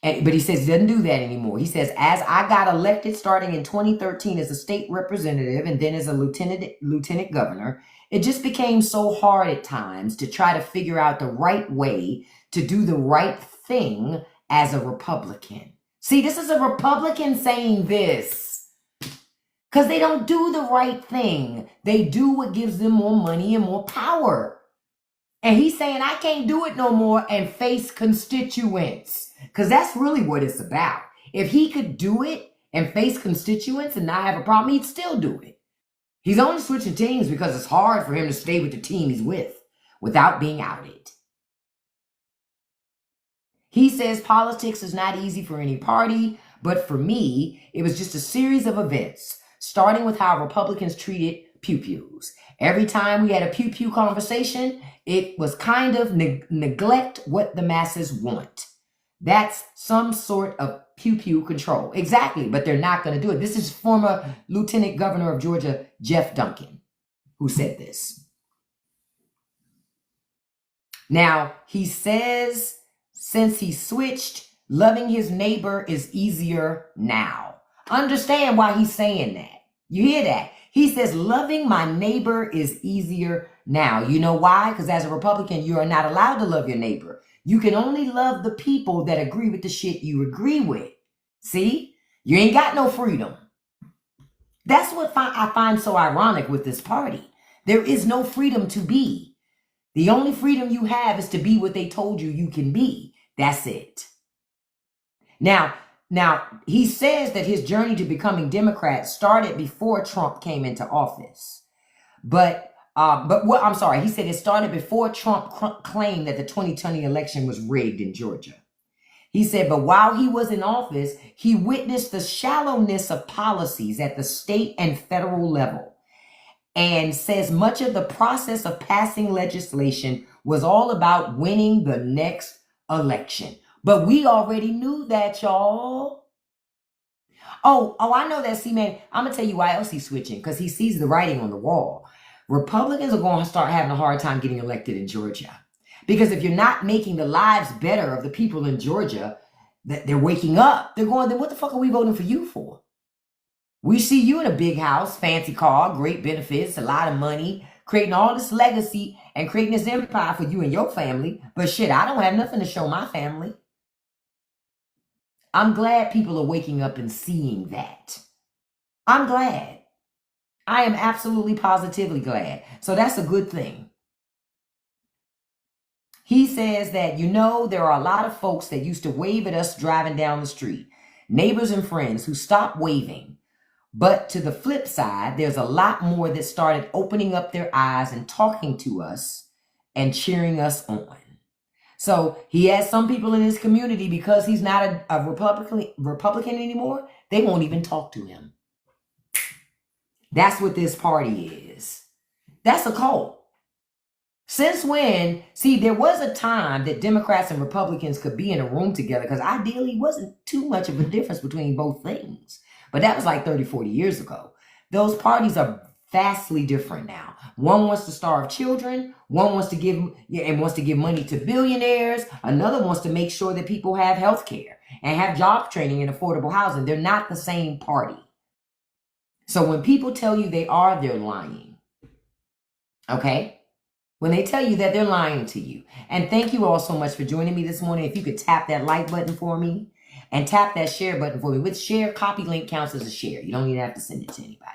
But he says he doesn't do that anymore. He says, as I got elected starting in 2013 as a state representative and then as a lieutenant governor, it just became so hard at times to try to figure out the right way to do the right thing as a Republican. See, this is a Republican saying this because they don't do the right thing. They do what gives them more money and more power. And he's saying, I can't do it no more and face constituents. Because that's really what it's about. If he could do it and face constituents and not have a problem, he'd still do it. He's only switching teams because it's hard for him to stay with the team he's with without being outed. He says politics is not easy for any party, but for me, it was just a series of events, starting with how Republicans treated pew-pews. Every time we had a pew-pew conversation, it was kind of neglect what the masses want. That's some sort of pew-pew control. Exactly, but they're not going to do it. This is former Lieutenant Governor of Georgia, Jeff Duncan, who said this. Now, he says since he switched, loving his neighbor is easier now. Understand why he's saying that. You hear that? He says, loving my neighbor is easier now. You know why? Because as a Republican, you are not allowed to love your neighbor. You can only love the people that agree with the shit you agree with. See? You ain't got no freedom. That's what I find so ironic with this party. There is no freedom to be. The only freedom you have is to be what they told you you can be. That's it. Now, he says that his journey to becoming Democrat started before Trump came into office. He said it started before Trump claimed that the 2020 election was rigged in Georgia. He said, but while he was in office, he witnessed the shallowness of policies at the state and federal level, and says much of the process of passing legislation was all about winning the next election. But we already knew that, y'all. Oh, I know that. See, man, I'm going to tell you why else he's switching, because he sees the writing on the wall. Republicans are going to start having a hard time getting elected in Georgia. Because if you're not making the lives better of the people in Georgia, that they're waking up, they're going, then what the fuck are we voting for you for? We see you in a big house, fancy car, great benefits, a lot of money, creating all this legacy and creating this empire for you and your family. But shit, I don't have nothing to show my family. I'm glad people are waking up and seeing that. I'm glad. I am absolutely positively glad. So that's a good thing. He says that, there are a lot of folks that used to wave at us driving down the street, neighbors and friends who stopped waving. But to the flip side, there's a lot more that started opening up their eyes and talking to us and cheering us on. So he has some people in his community, because he's not a Republican anymore, they won't even talk to him. That's what this party is. That's a cult. Since when? See, there was a time that Democrats and Republicans could be in a room together, because ideally wasn't too much of a difference between both things. But that was like 30, 40 years ago. Those parties are vastly different now. One wants to starve children. One wants to give money to billionaires. Another wants to make sure that people have health care and have job training and affordable housing. They're not the same party. So when people tell you they're lying. Okay? When they tell you that, they're lying to you. And thank you all so much for joining me this morning. If you could tap that like button for me and tap that share button for me. With share, copy link counts as a share. You don't even have to send it to anybody.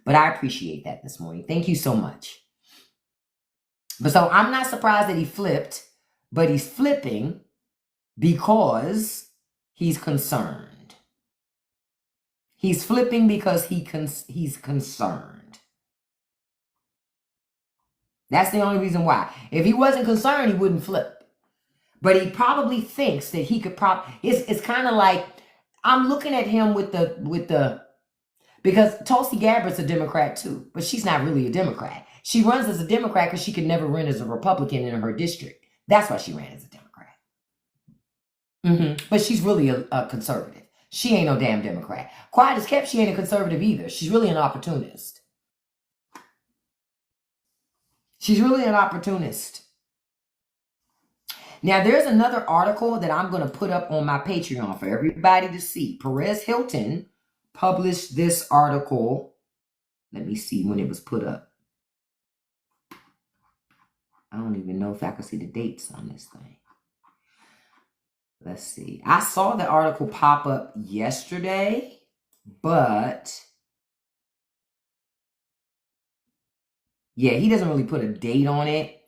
But I appreciate that this morning. Thank you so much. But so I'm not surprised that he flipped, but he's flipping because he's concerned. He's flipping because he's concerned. That's the only reason why. If he wasn't concerned, he wouldn't flip. But he probably thinks that he could it's kind of like, I'm looking at him because Tulsi Gabbard's a Democrat too, but she's not really a Democrat. She runs as a Democrat because she could never run as a Republican in her district. That's why she ran as a Democrat. But she's really a conservative. She ain't no damn Democrat. Quiet as kept, she ain't a conservative either. She's really an opportunist. She's really an opportunist. Now, there's another article that I'm going to put up on my Patreon for everybody to see. Perez Hilton published this article. Let me see when it was put up. I don't even know if I can see the dates on this thing. Let's see. I saw the article pop up yesterday, but yeah, he doesn't really put a date on it.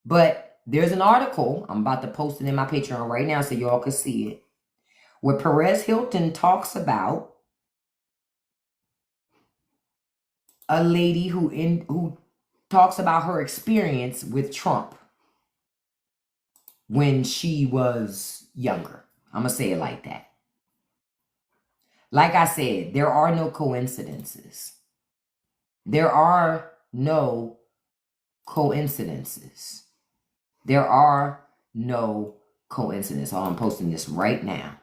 But there's an article. I'm about to post it in my Patreon right now so y'all can see it, where Perez Hilton talks about a lady who talks about her experience with Trump when she was younger. I'm going to say it like that. Like I said, there are no coincidences. There are no coincidences. There are no coincidences. So I'm posting this right now.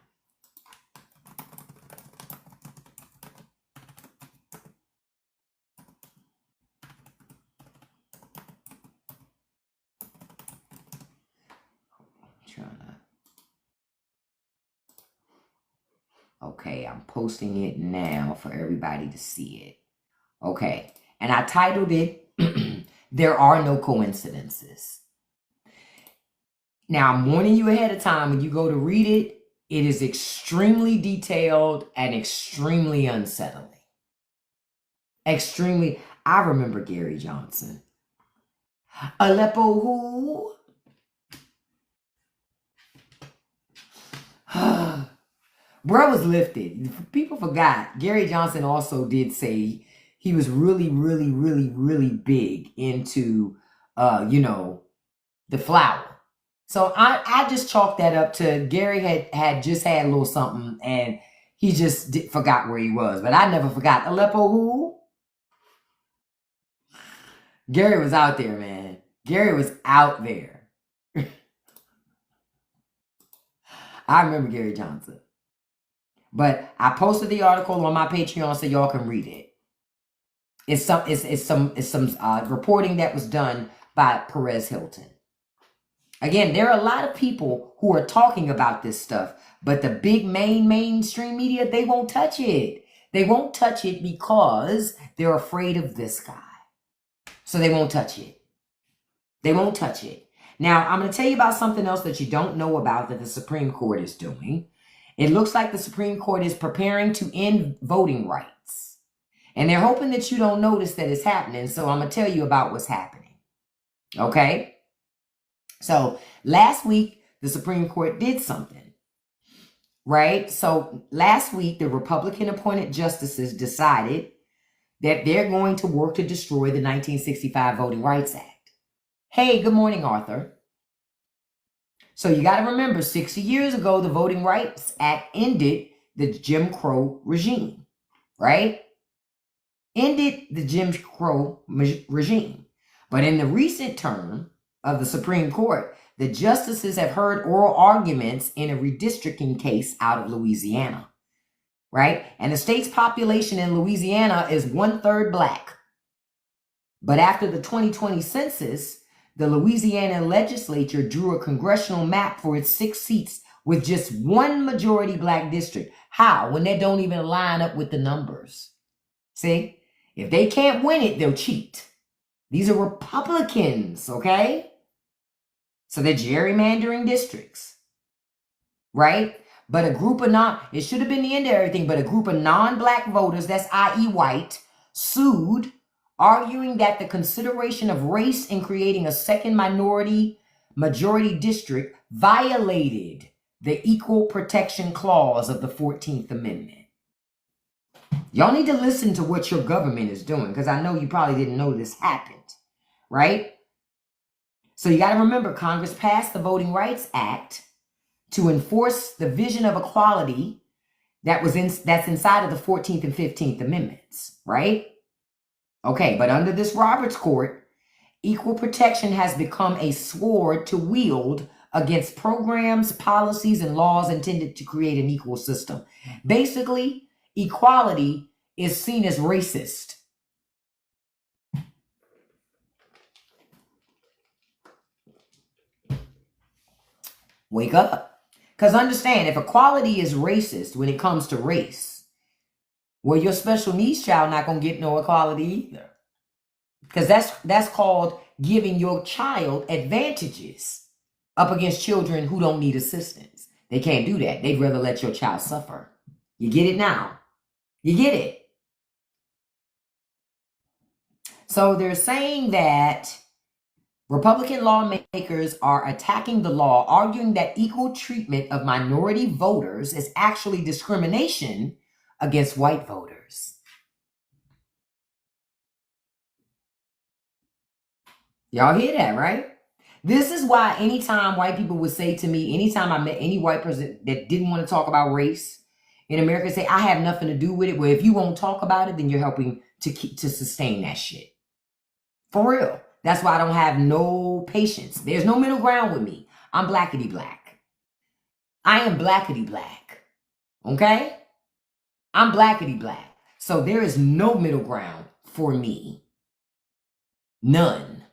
Okay, I'm posting it now for everybody to see it. Okay, and I titled it, There Are No Coincidences. Now, I'm warning you ahead of time, when you go to read it, it is extremely detailed and extremely unsettling. Extremely. I remember Gary Johnson. Aleppo who? Bro was lifted. People forgot. Gary Johnson also did say he was really, really, really, really big into, the flower. So I just chalked that up to Gary had just had a little something and he just forgot where he was. But I never forgot. Aleppo who? Gary was out there, man. Gary was out there. I remember Gary Johnson. But I posted the article on my Patreon so y'all can read it. It's some reporting that was done by Perez Hilton. Again, there are a lot of people who are talking about this stuff, but the big mainstream media, they won't touch it. They won't touch it because they're afraid of this guy. So they won't touch it. They won't touch it. Now, I'm going to tell you about something else that you don't know about that the Supreme Court is doing. It looks like the Supreme Court is preparing to end voting rights. And they're hoping that you don't notice that it's happening. So I'm going to tell you about what's happening. Okay? So last week, the Supreme Court did something. Right? So last week, the Republican appointed justices decided that they're going to work to destroy the 1965 Voting Rights Act. Hey, good morning, Arthur. So you got to remember, 60 years ago, the Voting Rights Act ended the Jim Crow regime, right? Ended the Jim Crow regime. But in the recent term of the Supreme Court, the justices have heard oral arguments in a redistricting case out of Louisiana, right? And the state's population in Louisiana is 1/3 Black. But after the 2020 census, the Louisiana legislature drew a congressional map for its 6 seats with just one majority Black district. How? When they don't even line up with the numbers. See? If they can't win it, they'll cheat. These are Republicans, okay? So they're gerrymandering districts, right? But a group of it should have been the end of everything, but a group of non-Black voters, that's i.e. white, sued, arguing that the consideration of race in creating a second majority district violated the Equal Protection Clause of the 14th Amendment. Y'all need to listen to what your government is doing, because I know you probably didn't know this happened, right? So you got to remember, Congress passed the Voting Rights Act to enforce the vision of equality that's inside of the 14th and 15th Amendments, right? Okay, but under this Roberts Court, equal protection has become a sword to wield against programs, policies, and laws intended to create an equal system. Basically, equality is seen as racist. Wake up. Because understand, if equality is racist when it comes to race, well, your special needs child not going to get no equality either. Because that's called giving your child advantages up against children who don't need assistance. They can't do that. They'd rather let your child suffer. You get it now? You get it? So they're saying that Republican lawmakers are attacking the law, arguing that equal treatment of minority voters is actually discrimination against white voters. Y'all hear that, right? This is why anytime white people would say to me, anytime I met any white person that didn't want to talk about race in America, say, I have nothing to do with it. Well, if you won't talk about it, then you're helping to sustain that shit. For real. That's why I don't have no patience. There's no middle ground with me. I'm blackity black. I am blackity black. Okay? I'm blackity black. So there is no middle ground for me. None.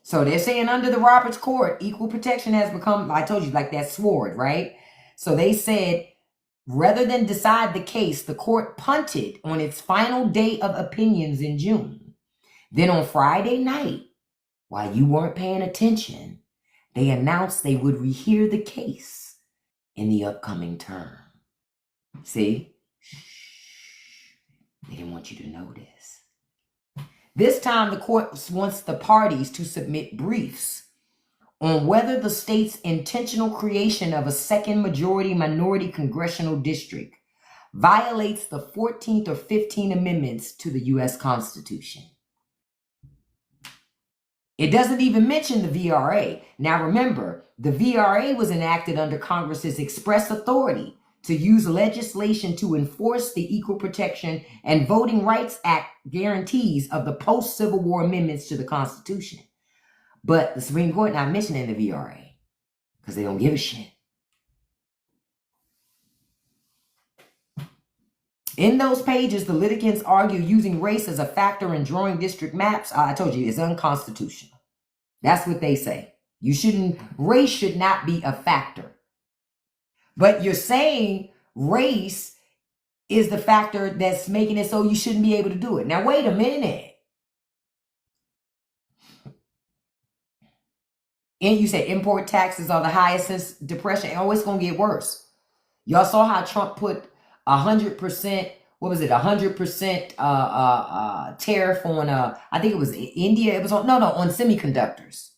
So they're saying under the Roberts Court, equal protection has become, I told you, like that sword, right? So they said, rather than decide the case, the court punted on its final day of opinions in June. Then on Friday night, while you weren't paying attention, they announced they would rehear the case in the upcoming term. See? They didn't want you to know this. This time, the court wants the parties to submit briefs on whether the state's intentional creation of a second minority congressional district violates the 14th or 15th Amendments to the U.S. Constitution. It doesn't even mention the VRA. Now remember, the VRA was enacted under Congress's express authority to use legislation to enforce the Equal Protection and Voting Rights Act guarantees of the post-Civil War amendments to the Constitution. But the Supreme Court not mentioning the VRA because they don't give a shit. In those pages, the litigants argue using race as a factor in drawing district maps, I told you, is unconstitutional. That's what they say. Race should not be a factor. But you're saying race is the factor that's making it so you shouldn't be able to do it. Now, wait a minute. And you said import taxes are the highest since Depression. Oh, it's going to get worse. Y'all saw how Trump put 100%, what was it, 100% tariff on, I think it was India. It was on, no, on semiconductors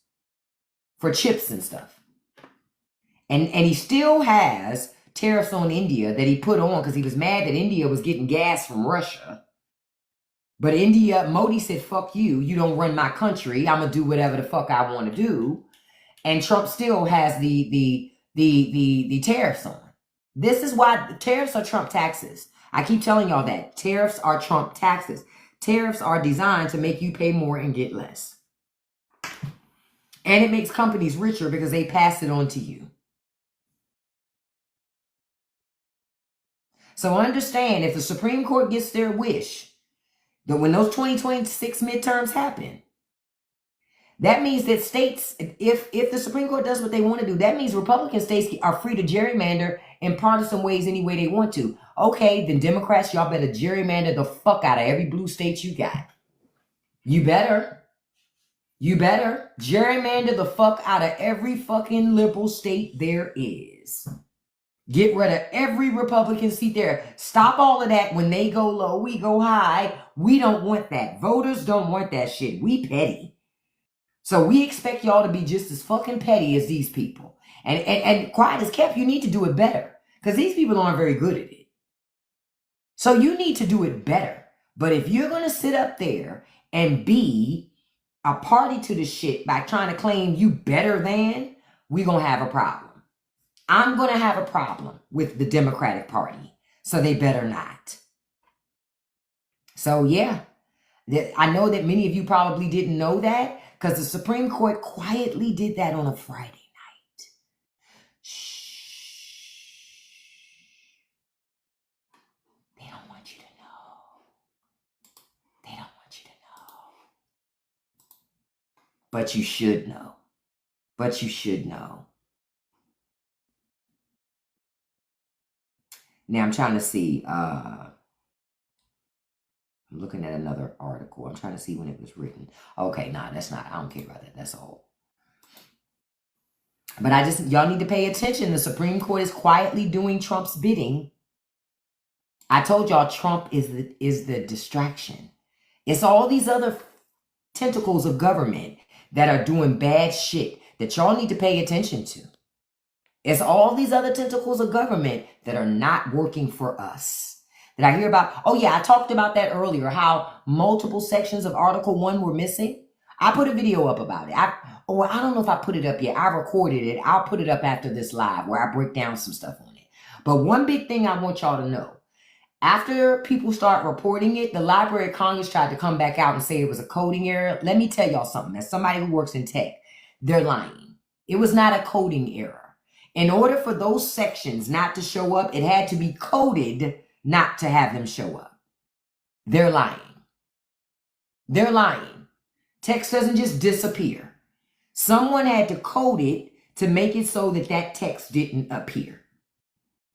for chips and stuff. And he still has tariffs on India that he put on because he was mad that India was getting gas from Russia. But India, Modi said, fuck you. You don't run my country. I'm going to do whatever the fuck I want to do. And Trump still has the tariffs on. This is why tariffs are Trump taxes. I keep telling y'all that. Tariffs are Trump taxes. Tariffs are designed to make you pay more and get less. And it makes companies richer because they pass it on to you. So understand, if the Supreme Court gets their wish, that when those 2026 midterms happen, that means that states, if the Supreme Court does what they want to do, that means Republican states are free to gerrymander in partisan ways any way they want to. Okay, then Democrats, y'all better gerrymander the fuck out of every blue state you got. You better. You better gerrymander the fuck out of every fucking liberal state there is. Get rid of every Republican seat there. Stop all of that. When they go low, we go high. We don't want that. Voters don't want that shit. We petty. So we expect y'all to be just as fucking petty as these people. And quiet as kept, you need to do it better. Because these people aren't very good at it. So you need to do it better. But if you're going to sit up there and be a party to the shit by trying to claim you better than, we're going to have a problem. I'm going to have a problem with the Democratic Party. So they better not. So yeah, I know that many of you probably didn't know that because the Supreme Court quietly did that on a Friday night. Shh. They don't want you to know. They don't want you to know. But you should know. But you should know. Now I'm trying to see. I'm looking at another article. I'm trying to see when it was written. Okay, nah, that's not. I don't care about that. That's all. But y'all need to pay attention. The Supreme Court is quietly doing Trump's bidding. I told y'all Trump is the distraction. It's all these other tentacles of government that are doing bad shit that y'all need to pay attention to. It's all these other tentacles of government that are not working for us. That I hear about. Oh yeah, I talked about that earlier, how multiple sections of Article 1 were missing. I put a video up about it. I don't know if I put it up yet. I recorded it. I'll put it up after this live where I break down some stuff on it. But one big thing I want y'all to know. After people start reporting it, the Library of Congress tried to come back out and say it was a coding error. Let me tell y'all something. As somebody who works in tech, they're lying. It was not a coding error. In order for those sections not to show up, it had to be coded not to have them show up. They're lying. They're lying. Text doesn't just disappear. Someone had to code it to make it so that that text didn't appear.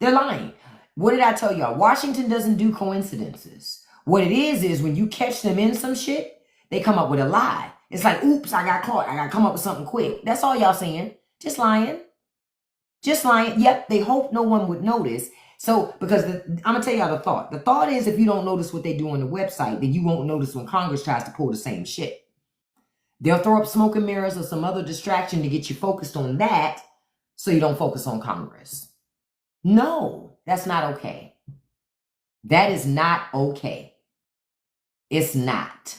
They're lying. What did I tell y'all? Washington doesn't do coincidences. What it is when you catch them in some shit, they come up with a lie. It's like, oops, I got caught. I got to come up with something quick. That's all y'all saying. Just lying. Just lying. Yep, they hope no one would notice. So, because I'm going to tell y'all the thought. The thought is if you don't notice what they do on the website, then you won't notice when Congress tries to pull the same shit. They'll throw up smoke and mirrors or some other distraction to get you focused on that so you don't focus on Congress. No, that's not okay. That is not okay. It's not.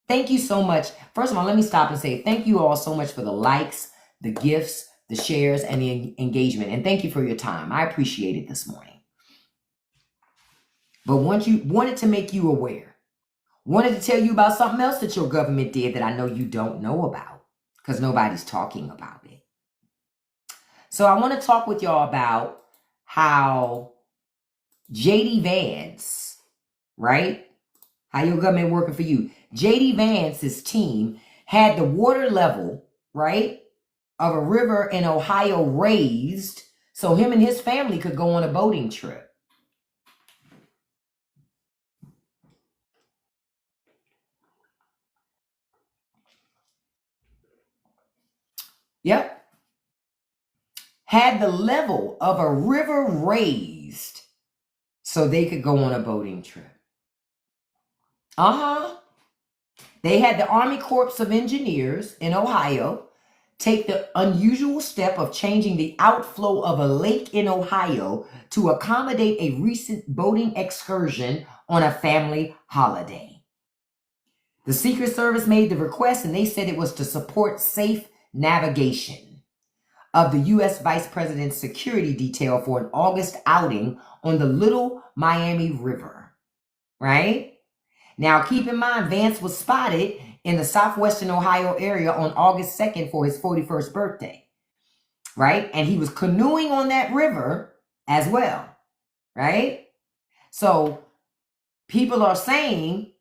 Thank you so much. First of all, let me stop and say thank you all so much for the likes, the gifts, the shares, and the engagement. And thank you for your time. I appreciate it this morning. But wanted to make you aware. Wanted to tell you about something else that your government did that I know you don't know about because nobody's talking about it. So I want to talk with y'all about how J.D. Vance, right? How your government working for you. J.D. Vance's team had the water level, right, of a river in Ohio raised so him and his family could go on a boating trip. Yep. Had the level of a river raised so they could go on a boating trip. They had the Army Corps of Engineers in Ohio take the unusual step of changing the outflow of a lake in Ohio to accommodate a recent boating excursion on a family holiday. The Secret Service made the request, and they said it was to support safe navigation of the U.S. Vice President's security detail for an August outing on the Little Miami River, right? Now, keep in mind, Vance was spotted in the southwestern Ohio area on August 2nd for his 41st birthday, right? And he was canoeing on that river as well, right? So people are saying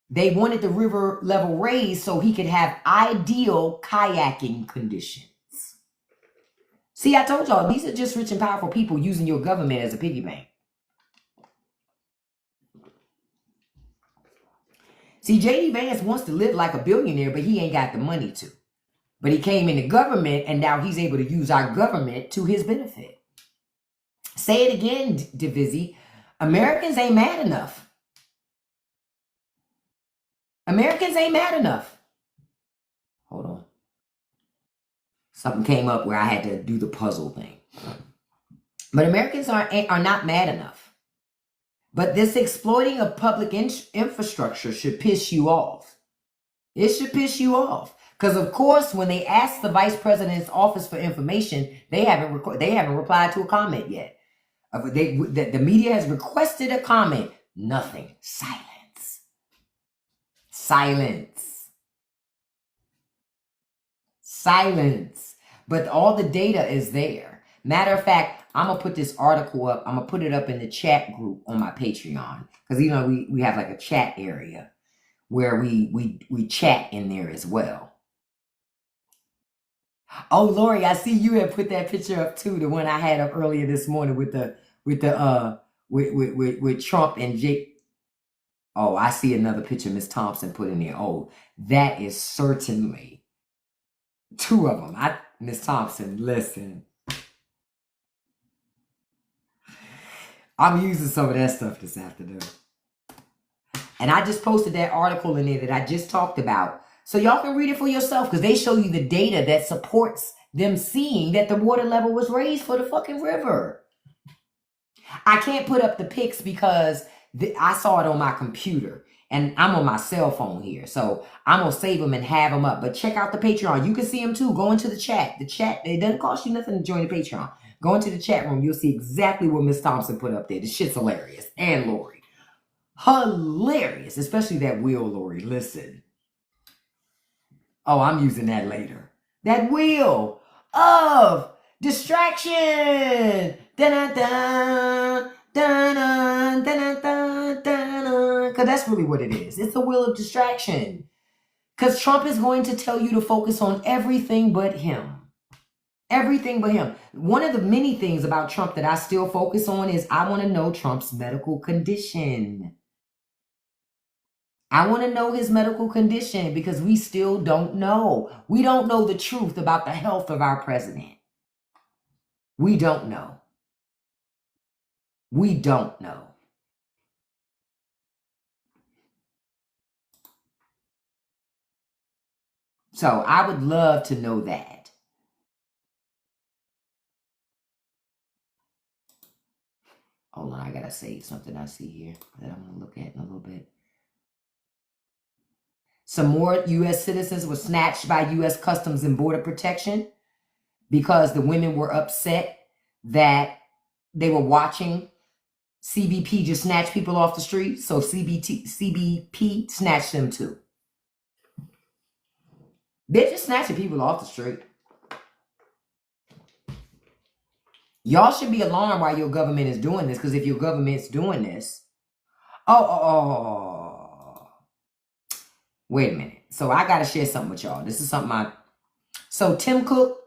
they wanted the river level raised so he could have ideal kayaking conditions. See, I told y'all, these are just rich and powerful people using your government as a piggy bank. See, J.D. Vance wants to live like a billionaire, but he ain't got the money to. But he came into government, and now he's able to use our government to his benefit. Say it again, Divizzy. Americans ain't mad enough. Americans ain't mad enough. Hold on. Something came up where I had to do the puzzle thing. But Americans are not mad enough. But this exploiting of public infrastructure should piss you off. It should piss you off. Because, of course, when they asked the Vice President's Office for information, they haven't replied to a comment yet. The media has requested a comment. Nothing. Silence. Silence. Silence. But all the data is there. Matter of fact, I'm going to put this article up. I'm going to put it up in the chat group on my Patreon. Because, you know, we have like a chat area where we chat in there as well. Oh, Lori, I see you have put that picture up too. The one I had up earlier this morning with Trump and Jake. Oh, I see another picture Miss Thompson put in there. Oh, that is certainly two of them. Miss Thompson, listen. I'm using some of that stuff this afternoon. And I just posted that article in there that I just talked about. So y'all can read it for yourself because they show you the data that supports them seeing that the water level was raised for the fucking river. I can't put up the pics because I saw it on my computer. And I'm on my cell phone here. So I'm going to save them and have them up. But check out the Patreon. You can see them too. Go into the chat. The chat, it doesn't cost you nothing to join the Patreon. Go into the chat room. You'll see exactly what Miss Thompson put up there. The shit's hilarious. And Lori. Hilarious. Especially that wheel, Lori. Listen. Oh, I'm using that later. That wheel of distraction. Da-da-da. Da-da, da-da, da-da. Because that's really what it is. It's a wheel of distraction. Because Trump is going to tell you to focus on everything but him. Everything but him. One of the many things about Trump that I still focus on is I want to know Trump's medical condition. I want to know his medical condition because we still don't know. We don't know the truth about the health of our president. We don't know. We don't know. So I would love to know that. Hold on, I gotta save something I see here that I'm gonna look at in a little bit. Some more U.S. citizens were snatched by U.S. Customs and Border Protection because the women were upset that they were watching CBP just snatch people off the street. So CBP snatched them too. They're just snatching people off the street. Y'all should be alarmed why your government is doing this, because if your government's doing this, wait a minute. So I got to share something with y'all. This is something so Tim Cook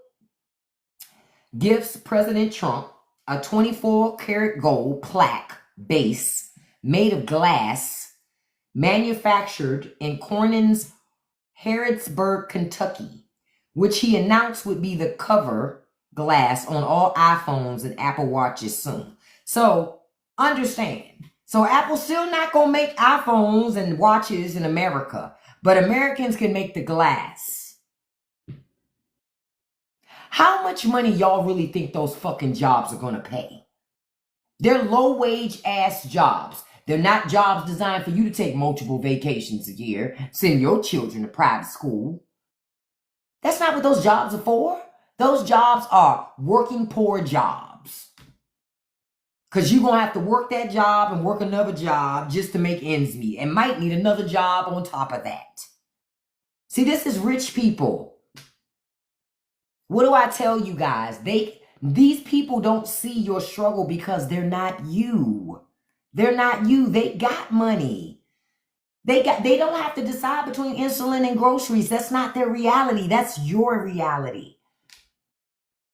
gives President Trump a 24-karat gold plaque base made of glass, manufactured in Cornyn's Harrodsburg, Kentucky, which he announced would be the cover glass on all iPhones and Apple Watches soon. So understand. So Apple's still not going to make iPhones and watches in America, but Americans can make the glass. How much money y'all really think those fucking jobs are going to pay? They're low-wage ass jobs. They're not jobs designed for you to take multiple vacations a year, send your children to private school. That's not what those jobs are for. Those jobs are working poor jobs. Because you're going to have to work that job and work another job just to make ends meet. And might need another job on top of that. See, this is rich people. What do I tell you guys? These people don't see your struggle because they're not you. They're not you. They got money. They don't have to decide between insulin and groceries. That's not their reality. That's your reality.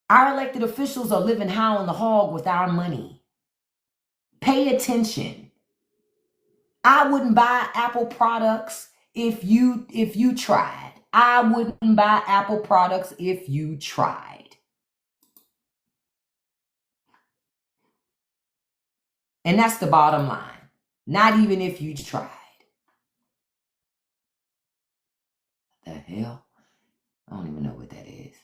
Our elected officials are living high on the hog with our money. Pay attention. I wouldn't buy Apple products if you tried. I wouldn't buy Apple products if you tried. And that's the bottom line. Not even if you tried. The hell? I don't even know what that is.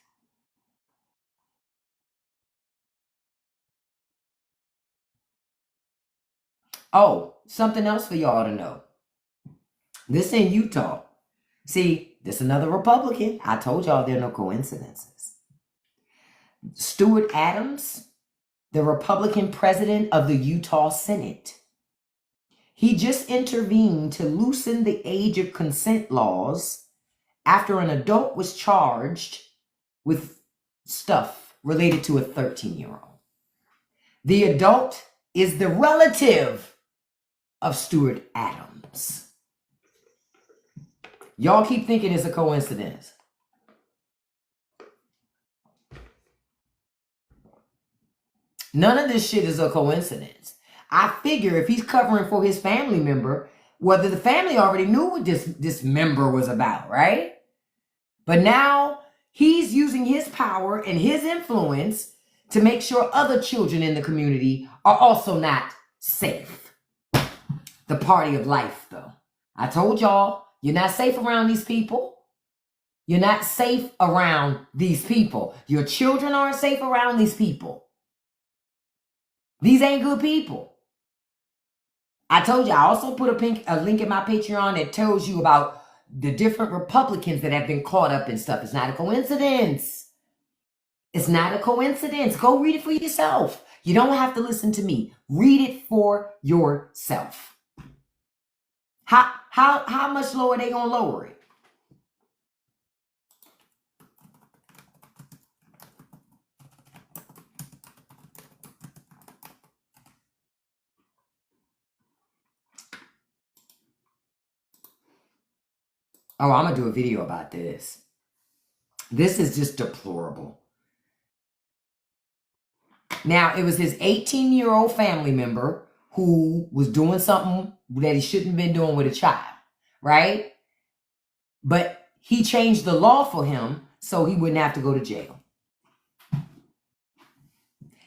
Oh, something else for y'all to know. This in Utah. See, this another Republican. I told y'all there are no coincidences. Stuart Adams, the Republican president of the Utah Senate. He just intervened to loosen the age of consent laws after an adult was charged with stuff related to a 13-year-old. The adult is the relative of Stuart Adams. Y'all keep thinking it's a coincidence. None of this shit is a coincidence. I figure if he's covering for his family member, whether the family already knew what this member was about, right? But now he's using his power and his influence to make sure other children in the community are also not safe. The party of life, though. I told y'all, you're not safe around these people. You're not safe around these people. Your children aren't safe around these people. These ain't good people. I told you, I also put a link in my Patreon that tells you about the different Republicans that have been caught up in stuff. It's not a coincidence. It's not a coincidence. Go read it for yourself. You don't have to listen to me. Read it for yourself. How much lower are they going to lower it? Oh, I'm going to do a video about this. This is just deplorable. Now, it was his 18-year-old family member who was doing something that he shouldn't have been doing with a child, right? But he changed the law for him so he wouldn't have to go to jail.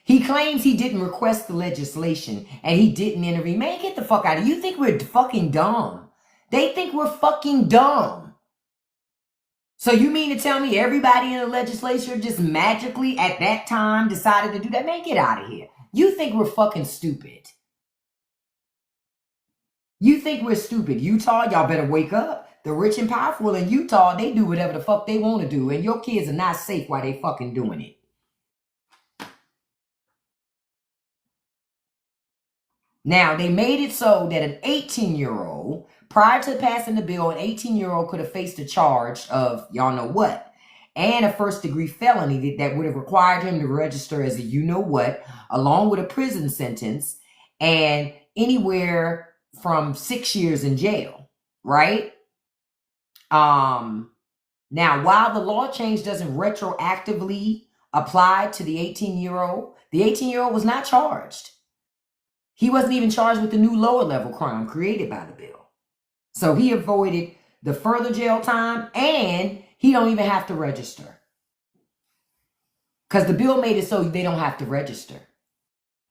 He claims he didn't request the legislation and he didn't intervene. Man, get the fuck out of here. You think we're fucking dumb. They think we're fucking dumb. So you mean to tell me everybody in the legislature just magically at that time decided to do that? Man, get out of here. You think we're fucking stupid. You think we're stupid. Utah, y'all better wake up. The rich and powerful in Utah, they do whatever the fuck they want to do. And your kids are not safe while they fucking doing it. Now, they made it so that an 18-year-old, prior to passing the bill, an 18-year-old could have faced a charge of y'all know what, and a first-degree felony that would have required him to register as a you know what, along with a prison sentence and anywhere from 6 years in jail, right? Now, while the law change doesn't retroactively apply to the 18-year-old, the 18-year-old was not charged. He wasn't even charged with the new lower level crime created by the bill. So he avoided the further jail time and he don't even have to register. Because the bill made it so they don't have to register.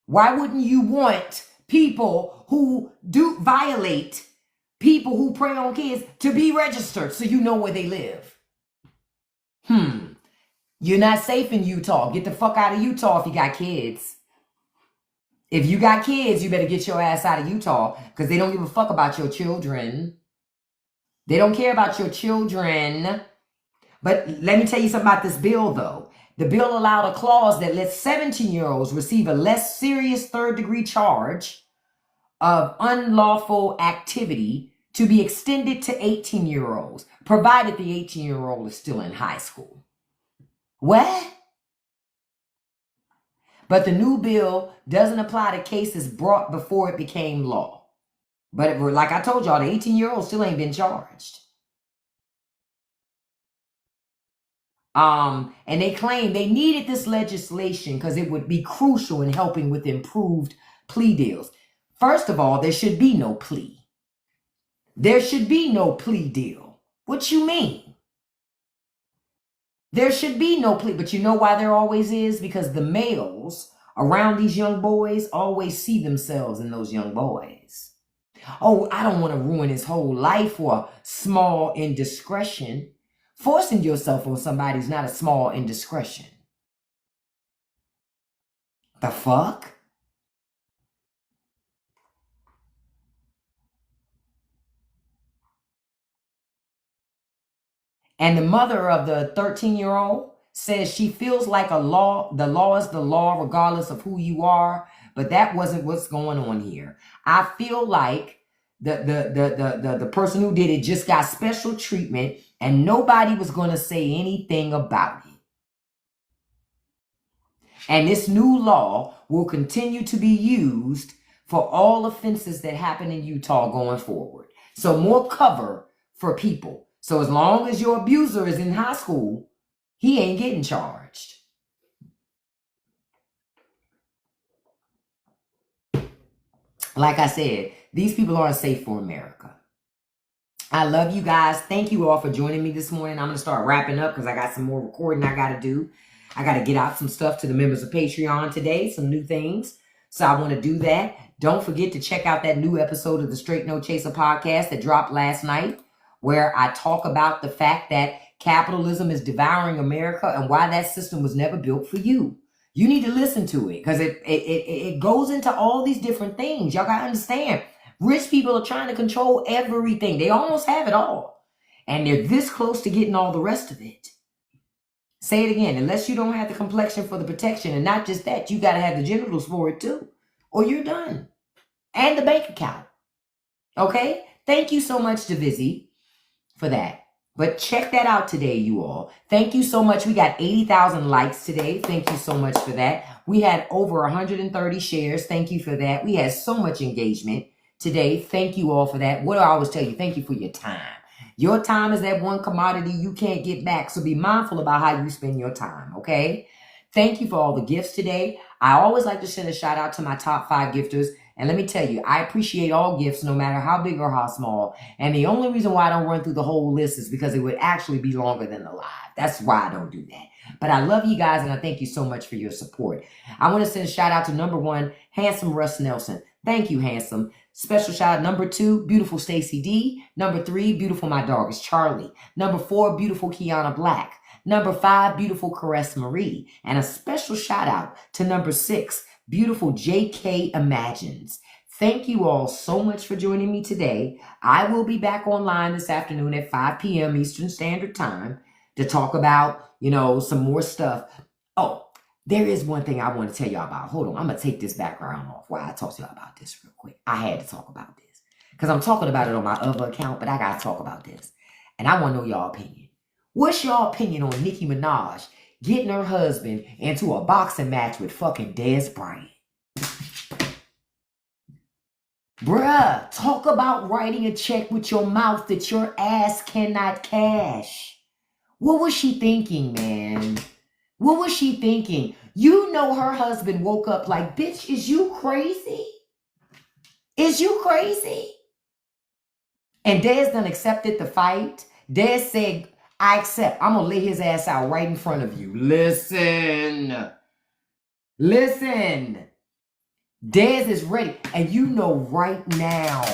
Why wouldn't you want people who do violate, people who prey on kids, to be registered so you know where they live? You're not safe in Utah. Get the fuck out of Utah if you got kids. If you got kids, you better get your ass out of Utah, because they don't give a fuck about your children. They don't care about your children. But let me tell you something about this bill, though. The bill allowed a clause that lets 17-year-olds receive a less serious third-degree charge of unlawful activity to be extended to 18-year-olds, provided the 18-year-old is still in high school. What? But the new bill doesn't apply to cases brought before it became law. But like I told y'all, the 18-year-old still ain't been charged. And they claim they needed this legislation because it would be crucial in helping with improved plea deals. First of all, there should be no plea. There should be no plea deal. What you mean? There should be no plea. But you know why there always is? Because the males around these young boys always see themselves in those young boys. Oh, I don't want to ruin his whole life for a small indiscretion. Forcing yourself on somebody is not a small indiscretion. The fuck? And the mother of the 13-year-old says she feels like the law is the law regardless of who you are, but that wasn't what's going on here. I feel like the person who did it just got special treatment and nobody was going to say anything about it. And this new law will continue to be used for all offenses that happen in Utah going forward. So more cover for people. So as long as your abuser is in high school, he ain't getting charged. Like I said, these people aren't safe for America. I love you guys. Thank you all for joining me this morning. I'm going to start wrapping up because I got some more recording I got to do. I got to get out some stuff to the members of Patreon today, some new things. So I want to do that. Don't forget to check out that new episode of the Straight No Chaser podcast that dropped last night, where I talk about the fact that capitalism is devouring America and why that system was never built for you. You need to listen to it because it goes into all these different things. Y'all got to understand. Rich people are trying to control everything. They almost have it all. And they're this close to getting all the rest of it. Say it again. Unless you don't have the complexion for the protection, and not just that, you got to have the genitals for it too, or you're done. And the bank account. Okay? Thank you so much, Divizzy, for that. But check that out today, you all. Thank you so much. We got 80,000 likes today. Thank you so much for that. We had over 130 shares. Thank you for that. We had so much engagement today. Thank you all for that. What do I always tell you? Thank you for your time. Your time is that one commodity you can't get back. So be mindful about how you spend your time, okay? Thank you for all the gifts today. I always like to send a shout out to my top 5 gifters. And let me tell you, I appreciate all gifts, no matter how big or how small. And the only reason why I don't run through the whole list is because it would actually be longer than the live. That's why I don't do that. But I love you guys, and I thank you so much for your support. I want to send a shout out to number 1, Handsome Russ Nelson. Thank you, Handsome. Special shout out number 2, beautiful Stacy D. Number 3, beautiful my dog is Charlie. Number 4, beautiful Kiana Black. Number 5, beautiful Caress Marie. And a special shout out to number 6, beautiful JK Imagines. Thank you all so much for joining me today. I will be back online this afternoon at 5 p.m. Eastern Standard Time to talk about, some more stuff. Oh, there is one thing I want to tell y'all about. Hold on. I'm going to take this background off while I talk to y'all about this real quick. I had to talk about this because I'm talking about it on my other account, but I got to talk about this. And I want to know y'all opinion. What's y'all opinion on Nicki Minaj getting her husband into a boxing match with fucking Dez Bryant? Bruh, talk about writing a check with your mouth that your ass cannot cash. What was she thinking, man? What was she thinking? You know her husband woke up like, bitch, is you crazy? Is you crazy? And Dez done accepted the fight. Dez said, I accept. I'm going to lay his ass out right in front of you. Listen. Listen. Dez is ready. And you know right now,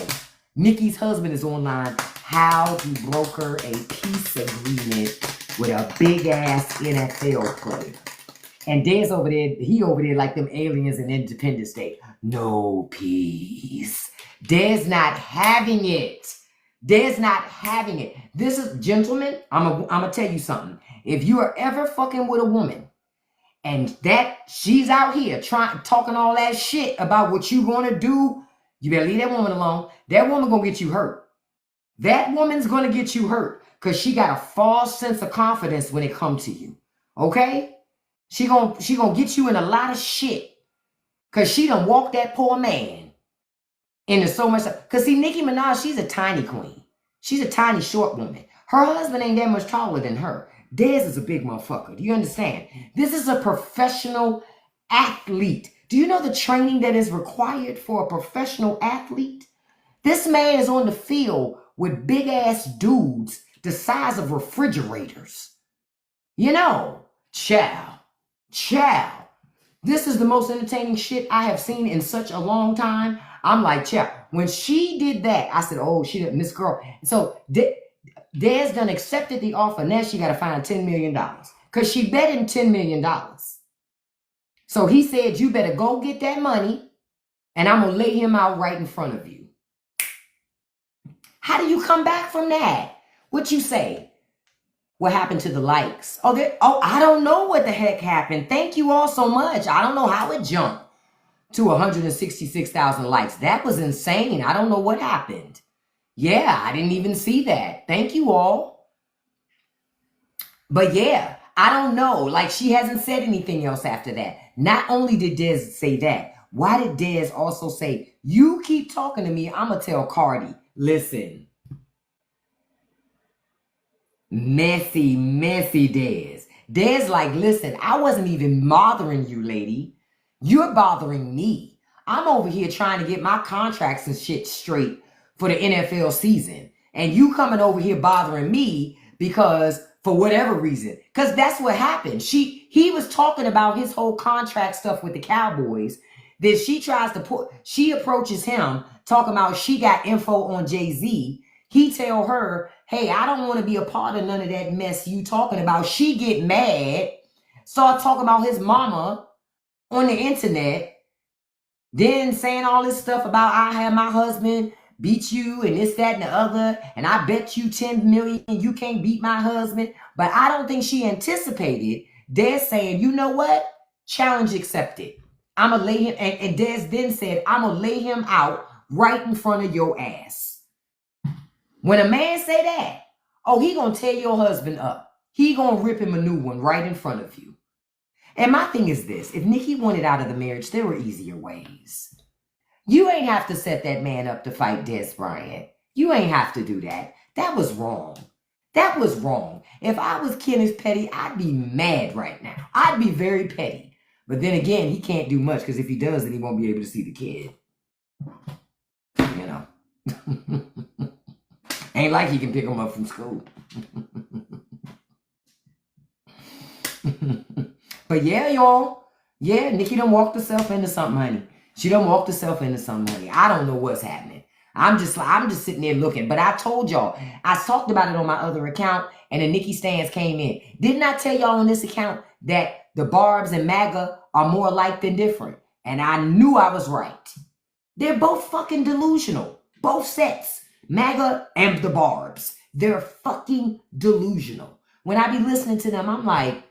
Nikki's husband is online how to broker a peace agreement with a big-ass NFL player. And Dez over there, he over there like them aliens in Independence Day. No peace. Dez not having it. Dez not having it. This is, gentlemen, I'm gonna tell you something. If you are ever fucking with a woman and that she's out here talking all that shit about what you gonna do, you better leave that woman alone. That woman gonna get you hurt. That woman's gonna get you hurt because she got a false sense of confidence when it comes to you. Okay? She gonna get you in a lot of shit because she done walked that poor man into so much. Because see, Nicki Minaj, she's a tiny queen. She's a tiny short woman. Her husband ain't that much taller than her. Dez is a big motherfucker. Do you understand? This is a professional athlete. Do you know the training that is required for a professional athlete? This man is on the field with big ass dudes the size of refrigerators. You know, chow. This is the most entertaining shit I have seen in such a long time. I'm like, chow. When she did that, I said, oh, she did, Miss Girl. So Dez done accepted the offer. Now she got to find $10 million because she bet him $10 million. So he said, you better go get that money and I'm going to lay him out right in front of you. How do you come back from that? What you say? What happened to the likes? Oh, I don't know what the heck happened. Thank you all so much. I don't know how it jumped to 166,000 likes. That was insane. I don't know what happened. Yeah, I didn't even see that. Thank you all. But yeah, I don't know. Like, she hasn't said anything else after that. Not only did Dez say that, why did Dez also say, you keep talking to me, I'm going to tell Cardi, listen. Messy Dez. Dez like, listen, I wasn't even bothering you, lady. You're bothering me. I'm over here trying to get my contracts and shit straight for the NFL season. And you coming over here bothering me because for whatever reason. Because that's what happened. He was talking about his whole contract stuff with the Cowboys. Then she approaches him talking about she got info on Jay-Z. He tell her, hey, I don't want to be a part of none of that mess you talking about. She get mad, start talking about his mama on the internet, then saying all this stuff about I had my husband beat you and this, that, and the other, and I bet you 10 million you can't beat my husband. But I don't think she anticipated Dez saying, you know what? Challenge accepted. I'm going to lay him, and Dez then said, I'm going to lay him out right in front of your ass. When a man say that, oh, he gonna tear your husband up. He gonna rip him a new one right in front of you. And my thing is this, if Nikki wanted out of the marriage, there were easier ways. You ain't have to set that man up to fight Dez Bryant. You ain't have to do that. That was wrong. That was wrong. If I was Kenneth Petty, I'd be mad right now. I'd be very petty. But then again, he can't do much because if he does, then he won't be able to see the kid. You know. Ain't like he can pick him up from school. But yeah, y'all. Yeah, Nikki done walked herself into something, honey. She done walked herself into something, honey. I don't know what's happening. I'm just sitting there looking. But I told y'all, I talked about it on my other account, and the Nikki stands came in. Didn't I tell y'all on this account that the Barbs and MAGA are more alike than different? And I knew I was right. They're both fucking delusional. Both sets. MAGA and the Barbs. They're fucking delusional. When I be listening to them, I'm like,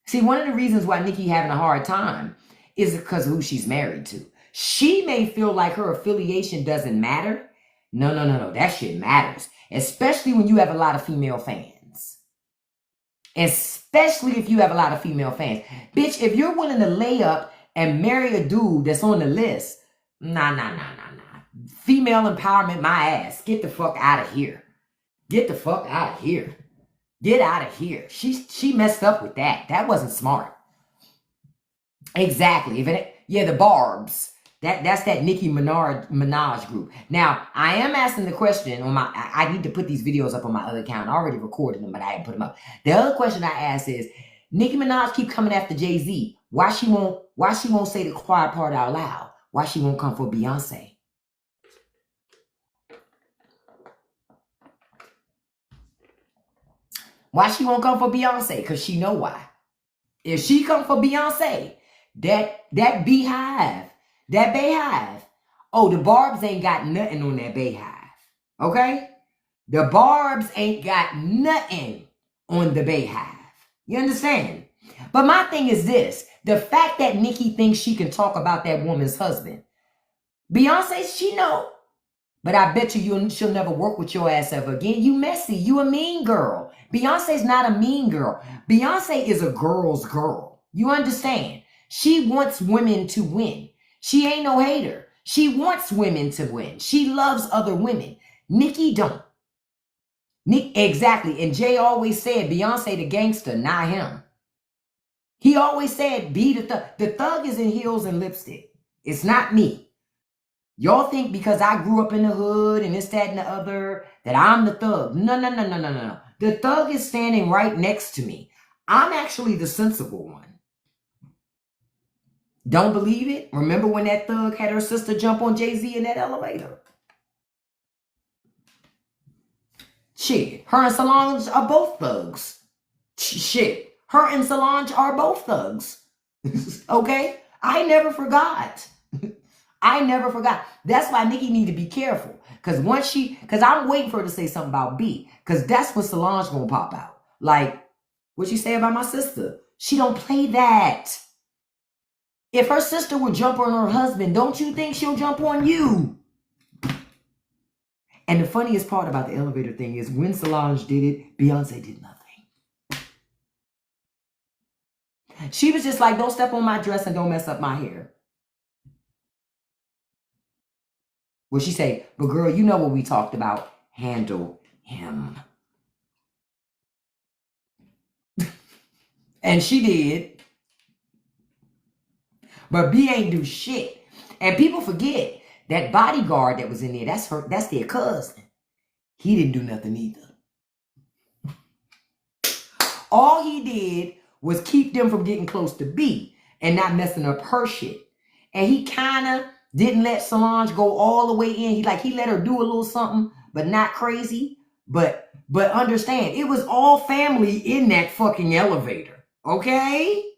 see, one of the reasons why Nikki having a hard time is because of who she's married to. She may feel like her affiliation doesn't matter. No. That shit matters. Especially when you have a lot of female fans. Especially if you have a lot of female fans. Bitch, if you're willing to lay up and marry a dude that's on the list, nah. Female empowerment, my ass. Get the fuck out of here. Get the fuck out of here. Get out of here. She messed up with that. That wasn't smart. Exactly. The Barbs. That's that Nicki Minaj group. Now, I am asking the question on my, I need to put these videos up on my other account. I already recorded them, but I haven't put them up. The other question I asked is, Nicki Minaj keep coming after Jay-Z. Why she won't say the quiet part out loud? Why she won't come for Beyonce? Why she won't come for Beyonce? Because she know why. If she come for Beyonce, that beehive, oh, the Barbs ain't got nothing on that beehive. Okay? The Barbs ain't got nothing on the beehive. You understand? But my thing is this. The fact that Nicki thinks she can talk about that woman's husband. Beyonce, she know. But I bet she'll never work with your ass ever again. You messy. You a mean girl. Beyonce's not a mean girl. Beyonce is a girl's girl. You understand? She wants women to win. She ain't no hater. She wants women to win. She loves other women. Nicki don't. Exactly. And Jay always said Beyonce the gangster, not him. He always said be the thug. The thug is in heels and lipstick. It's not me. Y'all think because I grew up in the hood and this, that, and the other, that I'm the thug. No. The thug is standing right next to me. I'm actually the sensible one. Don't believe it? Remember when that thug had her sister jump on Jay-Z in that elevator? Shit, her and Solange are both thugs. Shit, her and Solange are both thugs. Okay? I never forgot. I never forgot. That's why Nicki need to be careful. Because I'm waiting for her to say something about B. Because that's when Solange gonna pop out. Like, what you say about my sister? She don't play that. If her sister would jump on her husband, don't you think she'll jump on you? And the funniest part about the elevator thing is when Solange did it, Beyonce did nothing. She was just like, don't step on my dress and don't mess up my hair. Well, she say, but girl, you know what we talked about. Handle him. And she did. But B ain't do shit. And people forget that bodyguard that was in there, that's their cousin. He didn't do nothing either. All he did was keep them from getting close to B and not messing up her shit. And he kind of didn't let Solange go all the way in. He let her do a little something, but not crazy. But understand, it was all family in that fucking elevator. Okay?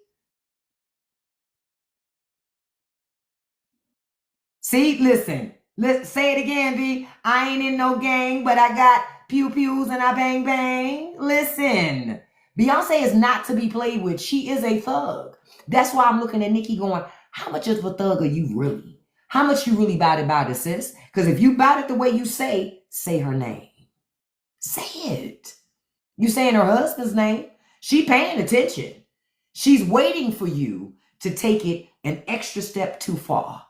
See, listen. Let's say it again, B. I ain't in no gang, but I got pew-pews and I bang bang. Listen. Beyonce is not to be played with. She is a thug. That's why I'm looking at Nicki going, how much of a thug are you really? How much you really about it, sis? Because if you about it the way you say her name. Say it. You saying her husband's name. She paying attention. She's waiting for you to take it an extra step too far.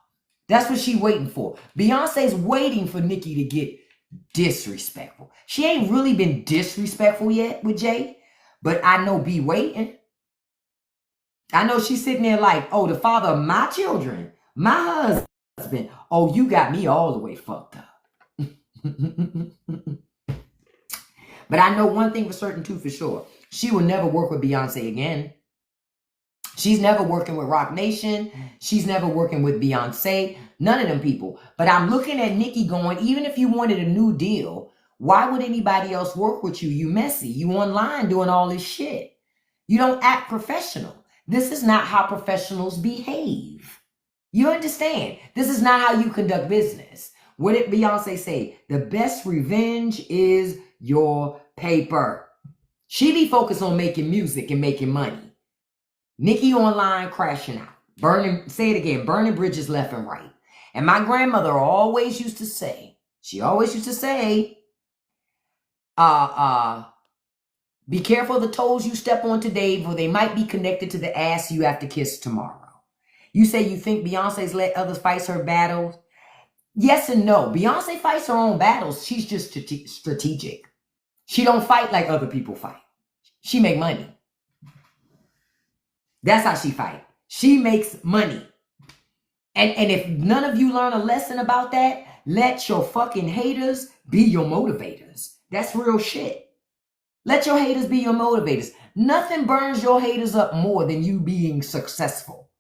That's what she's waiting for. Beyonce's waiting for Nicki to get disrespectful. She ain't really been disrespectful yet with Jay, but I know B waiting. I know she's sitting there like, oh, the father of my children, my husband. Oh, you got me all the way fucked up. But I know one thing for certain too, for sure. She will never work with Beyonce again. She's never working with Roc Nation. She's never working with Beyonce. None of them people. But I'm looking at Nicki going, even if you wanted a new deal, why would anybody else work with you? You messy. You online doing all this shit. You don't act professional. This is not how professionals behave. You understand? This is not how you conduct business. What did Beyonce say? The best revenge is your paper. She be focused on making music and making money. Nicki online crashing out. Burning, say it again, burning bridges left and right. And my grandmother always used to say, be careful of the toes you step on today, for they might be connected to the ass you have to kiss tomorrow. You say you think Beyonce's let others fight her battles? Yes and no. Beyonce fights her own battles. She's just strategic. She don't fight like other people fight. She make money. That's how she fight. She makes money. And if none of you learn a lesson about that, let your fucking haters be your motivators. That's real shit. Let your haters be your motivators. Nothing burns your haters up more than you being successful.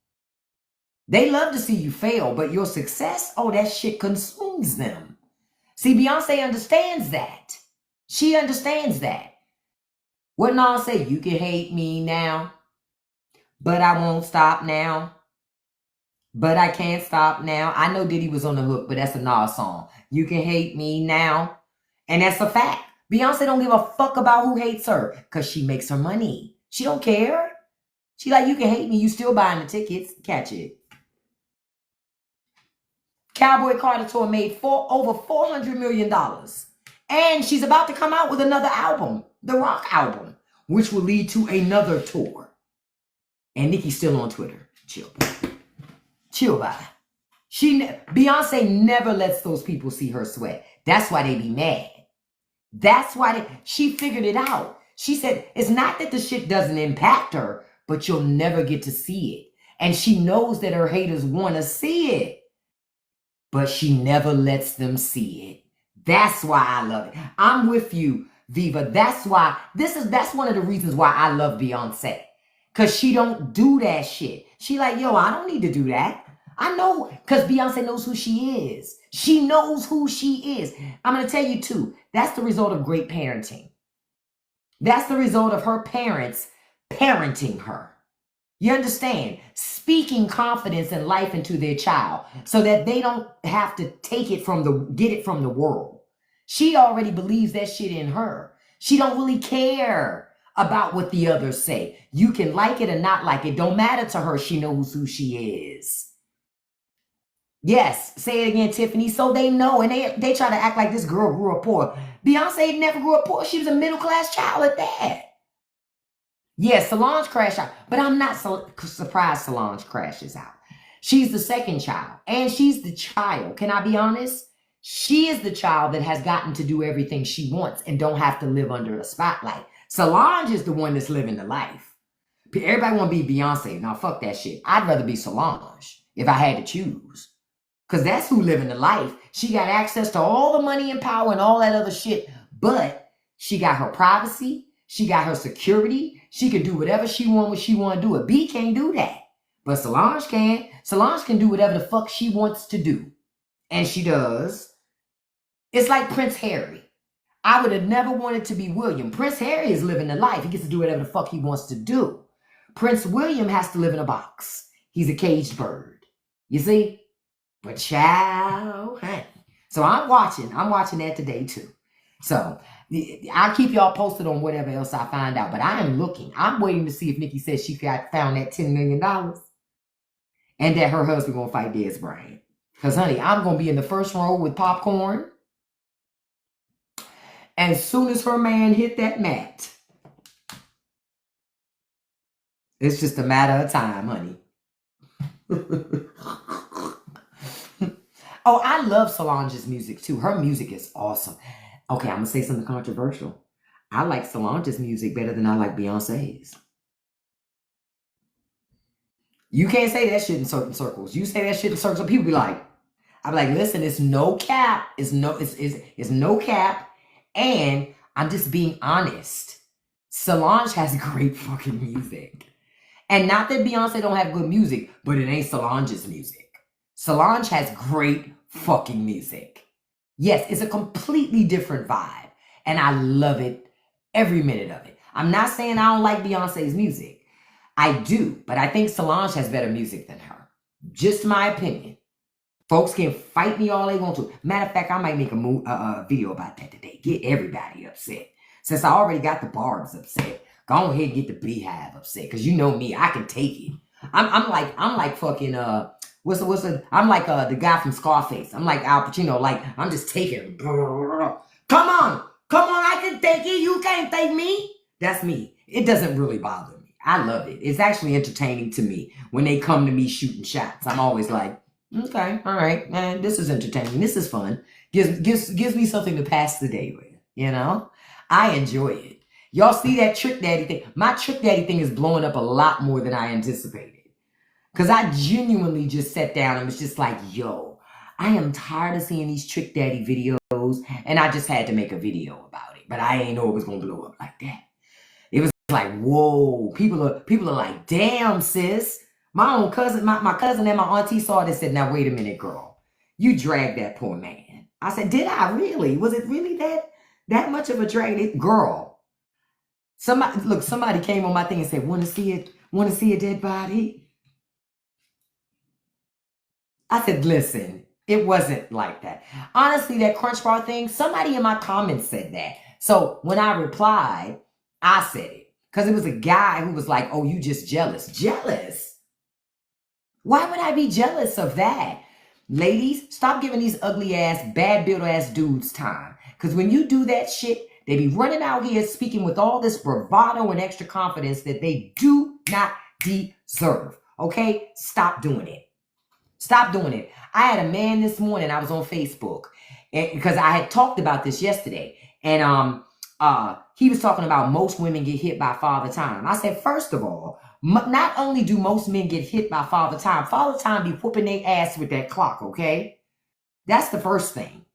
They love to see you fail, but your success, oh, that shit consumes them. See, Beyonce understands that. She understands that. What Nas say? You can hate me now, but I won't stop now. But I can't stop now. I know Diddy was on the hook, but that's a Nas song. You can hate me now. And that's a fact. Beyonce don't give a fuck about who hates her because she makes her money. She don't care. She like, you can hate me. You still buying the tickets. Catch it. Cowboy Carter Tour made over $400 million. And she's about to come out with another album, the Rock album, which will lead to another tour. And Nicki's still on Twitter. Chill. Chill, bye. Beyonce never lets those people see her sweat. That's why they be mad. That's why she figured it out. She said, it's not that the shit doesn't impact her, but you'll never get to see it. And she knows that her haters want to see it, but she never lets them see it. That's why I love it. I'm with you, Viva. That's why, that's one of the reasons why I love Beyonce. Because she don't do that shit. She like, yo, I don't need to do that. I know, because Beyonce knows who she is. She knows who she is. I'm going to tell you too, that's the result of great parenting. That's the result of her parents parenting her. You understand? Speaking confidence and life into their child so that they don't have to get it from the world. She already believes that shit in her. She don't really care about what the others say. You can like it or not like it. Don't matter to her. She knows who she is. Yes, say it again, Tiffany. So they know, and they try to act like this girl grew up poor. Beyonce never grew up poor. She was a middle-class child at that. Yes, Solange crashed out, but I'm not surprised Solange crashes out. She's the second child, and she's the child. Can I be honest? She is the child that has gotten to do everything she wants and don't have to live under a spotlight. Solange is the one that's living the life. Everybody want to be Beyonce. Now, fuck that shit. I'd rather be Solange if I had to choose. Because that's who living the life. She got access to all the money and power and all that other shit. But she got her privacy. She got her security. She can do whatever she want when she want to do it. B can't do that. But Solange can. Solange can do whatever the fuck she wants to do. And she does. It's like Prince Harry. I would have never wanted to be William. Prince Harry is living the life. He gets to do whatever the fuck he wants to do. Prince William has to live in a box. He's a caged bird. You see? But child, honey. So I'm watching that today too. So I'll keep y'all posted on whatever else I find out. But I am looking. I'm waiting to see if Nicki says she found that $10 million. And that her husband gonna fight Dez Bryant. Because honey, I'm gonna be in the first row with popcorn. As soon as her man hit that mat. It's just a matter of time, honey. Oh, I love Solange's music too. Her music is awesome. Okay, I'm going to say something controversial. I like Solange's music better than I like Beyonce's. You can't say that shit in certain circles. You say that shit in circles, people be like, I'm like, listen, it's no cap. It's no cap. And I'm just being honest. Solange has great fucking music. And not that Beyonce don't have good music, but it ain't Solange's music. Solange has great fucking music. Yes, it's a completely different vibe. And I love it, every minute of it. I'm not saying I don't like Beyonce's music. I do, but I think Solange has better music than her. Just my opinion. Folks can fight me all they want to. Matter of fact, I might make a video about that today. Get everybody upset. Since I already got the Barbs upset, go ahead and get the Beehive upset. Because you know me, I can take it. I'm like fucking I'm like the guy from Scarface. I'm like Al Pacino. Like I'm just taking. Come on, I can take it. You can't take me. That's me. It doesn't really bother me. I love it. It's actually entertaining to me when they come to me shooting shots. I'm always like, okay, all right, man, this is entertaining. This is fun. Gives me something to pass the day with. You know, I enjoy it. Y'all see that Trick Daddy thing? My Trick Daddy thing is blowing up a lot more than I anticipated. Because I genuinely just sat down and was just like, yo, I am tired of seeing these Trick Daddy videos. And I just had to make a video about it. But I ain't know it was going to blow up like that. It was like, whoa. People are like, damn, sis. My own cousin, my cousin and my auntie saw this and said, now, wait a minute, girl. You dragged that poor man. I said, did I really? Was it really that much of a drag? Girl. Somebody came on my thing and said, want to see a dead body? I said, listen, it wasn't like that. Honestly, that crunch bar thing, somebody in my comments said that. So when I replied, I said it. Because it was a guy who was like, oh, you just jealous. Jealous? Why would I be jealous of that? Ladies, stop giving these ugly ass, bad build ass dudes time. Because when you do that shit, they be running out here speaking with all this bravado and extra confidence that they do not deserve. Okay? Stop doing it. Stop doing it. I had a man this morning. I was on Facebook because I had talked about this yesterday. And he was talking about most women get hit by father time. I said, first of all, not only do most men get hit by father time be whooping their ass with that clock, okay? That's the first thing.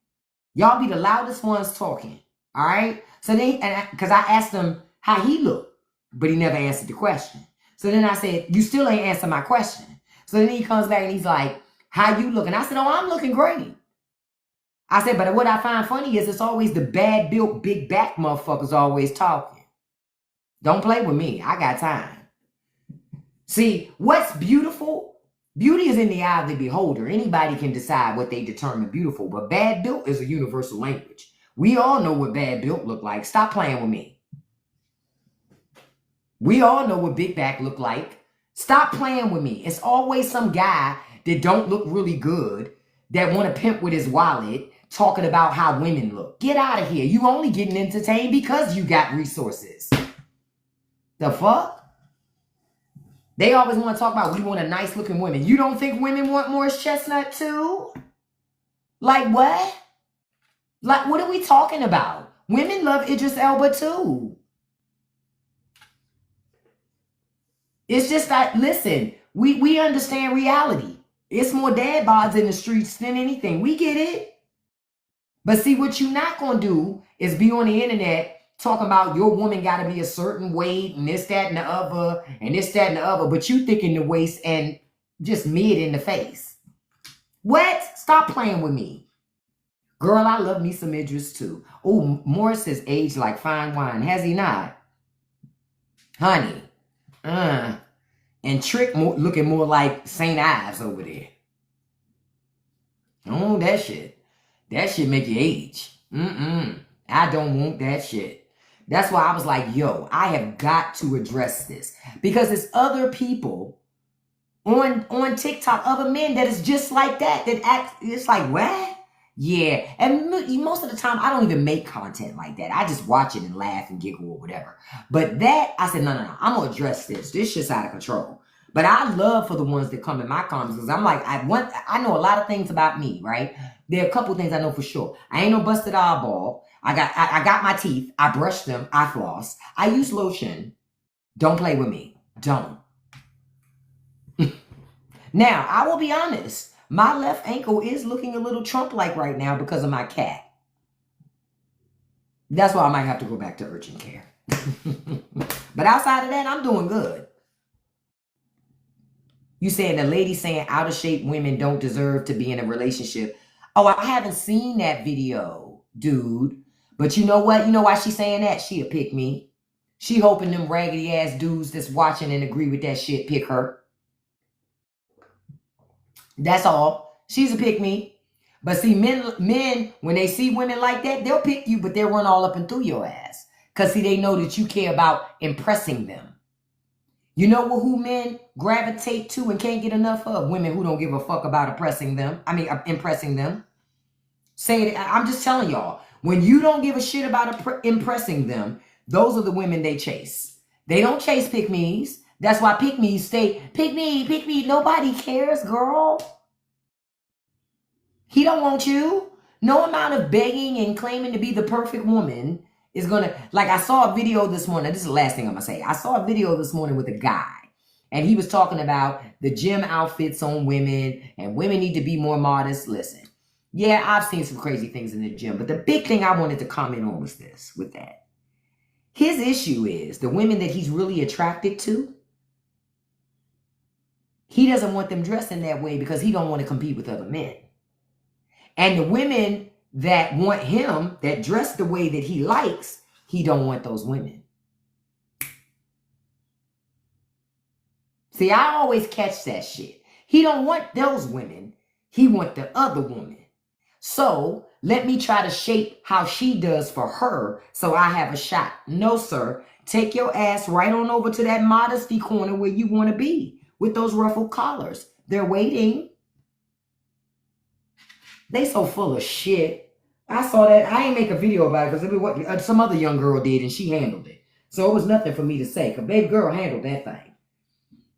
Y'all be the loudest ones talking, all right? So then, because I asked him how he looked, but he never answered the question. So then I said, you still ain't answered my question. So then he comes back and he's like, how you looking? I said, oh, I'm looking great. I said, but what I find funny is it's always the bad built, big back motherfuckers always talking. Don't play with me. I got time. See, what's beautiful? Beauty is in the eye of the beholder. Anybody can decide what they determine beautiful, but bad built is a universal language. We all know what bad built look like. Stop playing with me. We all know what big back look like. Stop playing with me. It's always some guy that don't look really good that want to pimp with his wallet talking about how women look. Get out of here. You only getting entertained because you got resources. The fuck? They always want to talk about we want a nice looking woman. You don't think women want Morris Chestnut too? Like what? Like what are we talking about? Women love Idris Elba too. It's just that, listen, we understand reality. It's more dad bods in the streets than anything. We get it. But see, what you're not going to do is be on the internet talking about your woman got to be a certain weight and this, that, and the other, and this, that, and the other, but you thick in the waist and just mid in the face. What? Stop playing with me. Girl, I love me some Idris too. Oh, Morris has aged like fine wine. Has he not? Honey. And Trick looking more like St. Ives over there. Oh, that shit. That shit make you age. I don't want that shit. That's why I was like, yo, I have got to address this. Because there's other people on TikTok, other men that is just like that act, it's like, what? Yeah. And most of the time, I don't even make content like that. I just watch it and laugh and giggle or whatever. But that, I said, no. I'm going to address this. This shit's out of control. But I love for the ones that come in my comments because I'm like, I know a lot of things about me, right? There are a couple things I know for sure. I ain't no busted eyeball. I got my teeth. I brush them. I floss. I use lotion. Don't play with me. Don't. Now, I will be honest. My left ankle is looking a little Trump-like right now because of my cat. That's why I might have to go back to urgent care. But outside of that, I'm doing good. You saying the lady saying out of shape women don't deserve to be in a relationship. Oh, I haven't seen that video, dude. But you know what? You know why she's saying that? She'll pick me. She hoping them raggedy ass dudes that's watching and agree with that shit pick her. That's all. She's a pick me. But see, men, when they see women like that, they'll pick you, but they'll run all up and through your ass. Because see, they know that you care about impressing them. You know who men gravitate to and can't get enough of? Women who don't give a fuck about impressing them. Say it. I'm just telling y'all. When you don't give a shit about impressing them, those are the women they chase. They don't chase pick-me's. That's why pick-me's stay, pick me. Nobody cares, girl. He don't want you. No amount of begging and claiming to be the perfect woman is going to, like I saw a video this morning. This is the last thing I'm going to say. I saw a video this morning with a guy. And he was talking about the gym outfits on women and women need to be more modest. Listen, yeah, I've seen some crazy things in the gym, but the big thing I wanted to comment on was this with that. His issue is the women that he's really attracted to, he doesn't want them dressing that way because he don't want to compete with other men. And the women that want him, that dress the way that he likes, he don't want those women. See, I always catch that shit. He don't want those women. He want the other woman. So let me try to shape how she does for her so I have a shot. No, sir. Take your ass right on over to that modesty corner where you want to be with those ruffled collars. They're waiting. They so full of shit. I saw that. I ain't make a video about it because what some other young girl did and she handled it. So it was nothing for me to say because baby girl handled that thing.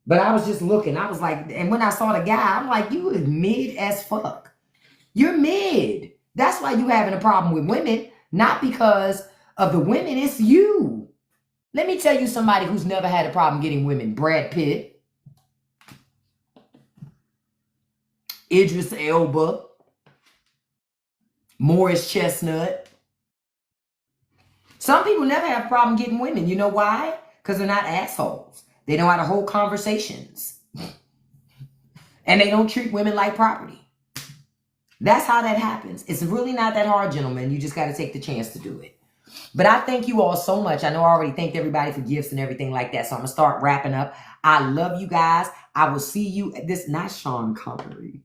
But I was just looking. I was like, and when I saw the guy, I'm like, you is mid as fuck. You're mid. That's why you having a problem with women. Not because of the women. It's you. Let me tell you somebody who's never had a problem getting women. Brad Pitt. Idris Elba. Morris Chestnut. Some people never have a problem getting women. You know why? Because they're not assholes. They know how to hold conversations. And they don't treat women like property. That's how that happens. It's really not that hard, gentlemen. You just got to take the chance to do it. But I thank you all so much. I know I already thanked everybody for gifts and everything like that. So I'm going to start wrapping up. I love you guys. I will see you at this. Not Sean Connery.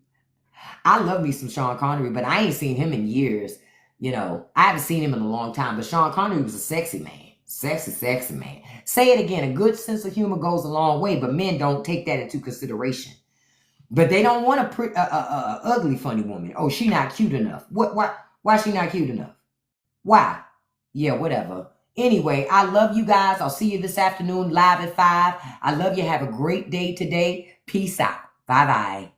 I love me some Sean Connery, but I ain't seen him in years. You know, I haven't seen him in a long time. But Sean Connery was a sexy man. Sexy, sexy man. Say it again. A good sense of humor goes a long way, but men don't take that into consideration. But they don't want a ugly, funny woman. Oh, she not cute enough. Why she not cute enough? Why? Yeah, whatever. Anyway, I love you guys. I'll see you this afternoon live at 5. I love you. Have a great day today. Peace out. Bye-bye.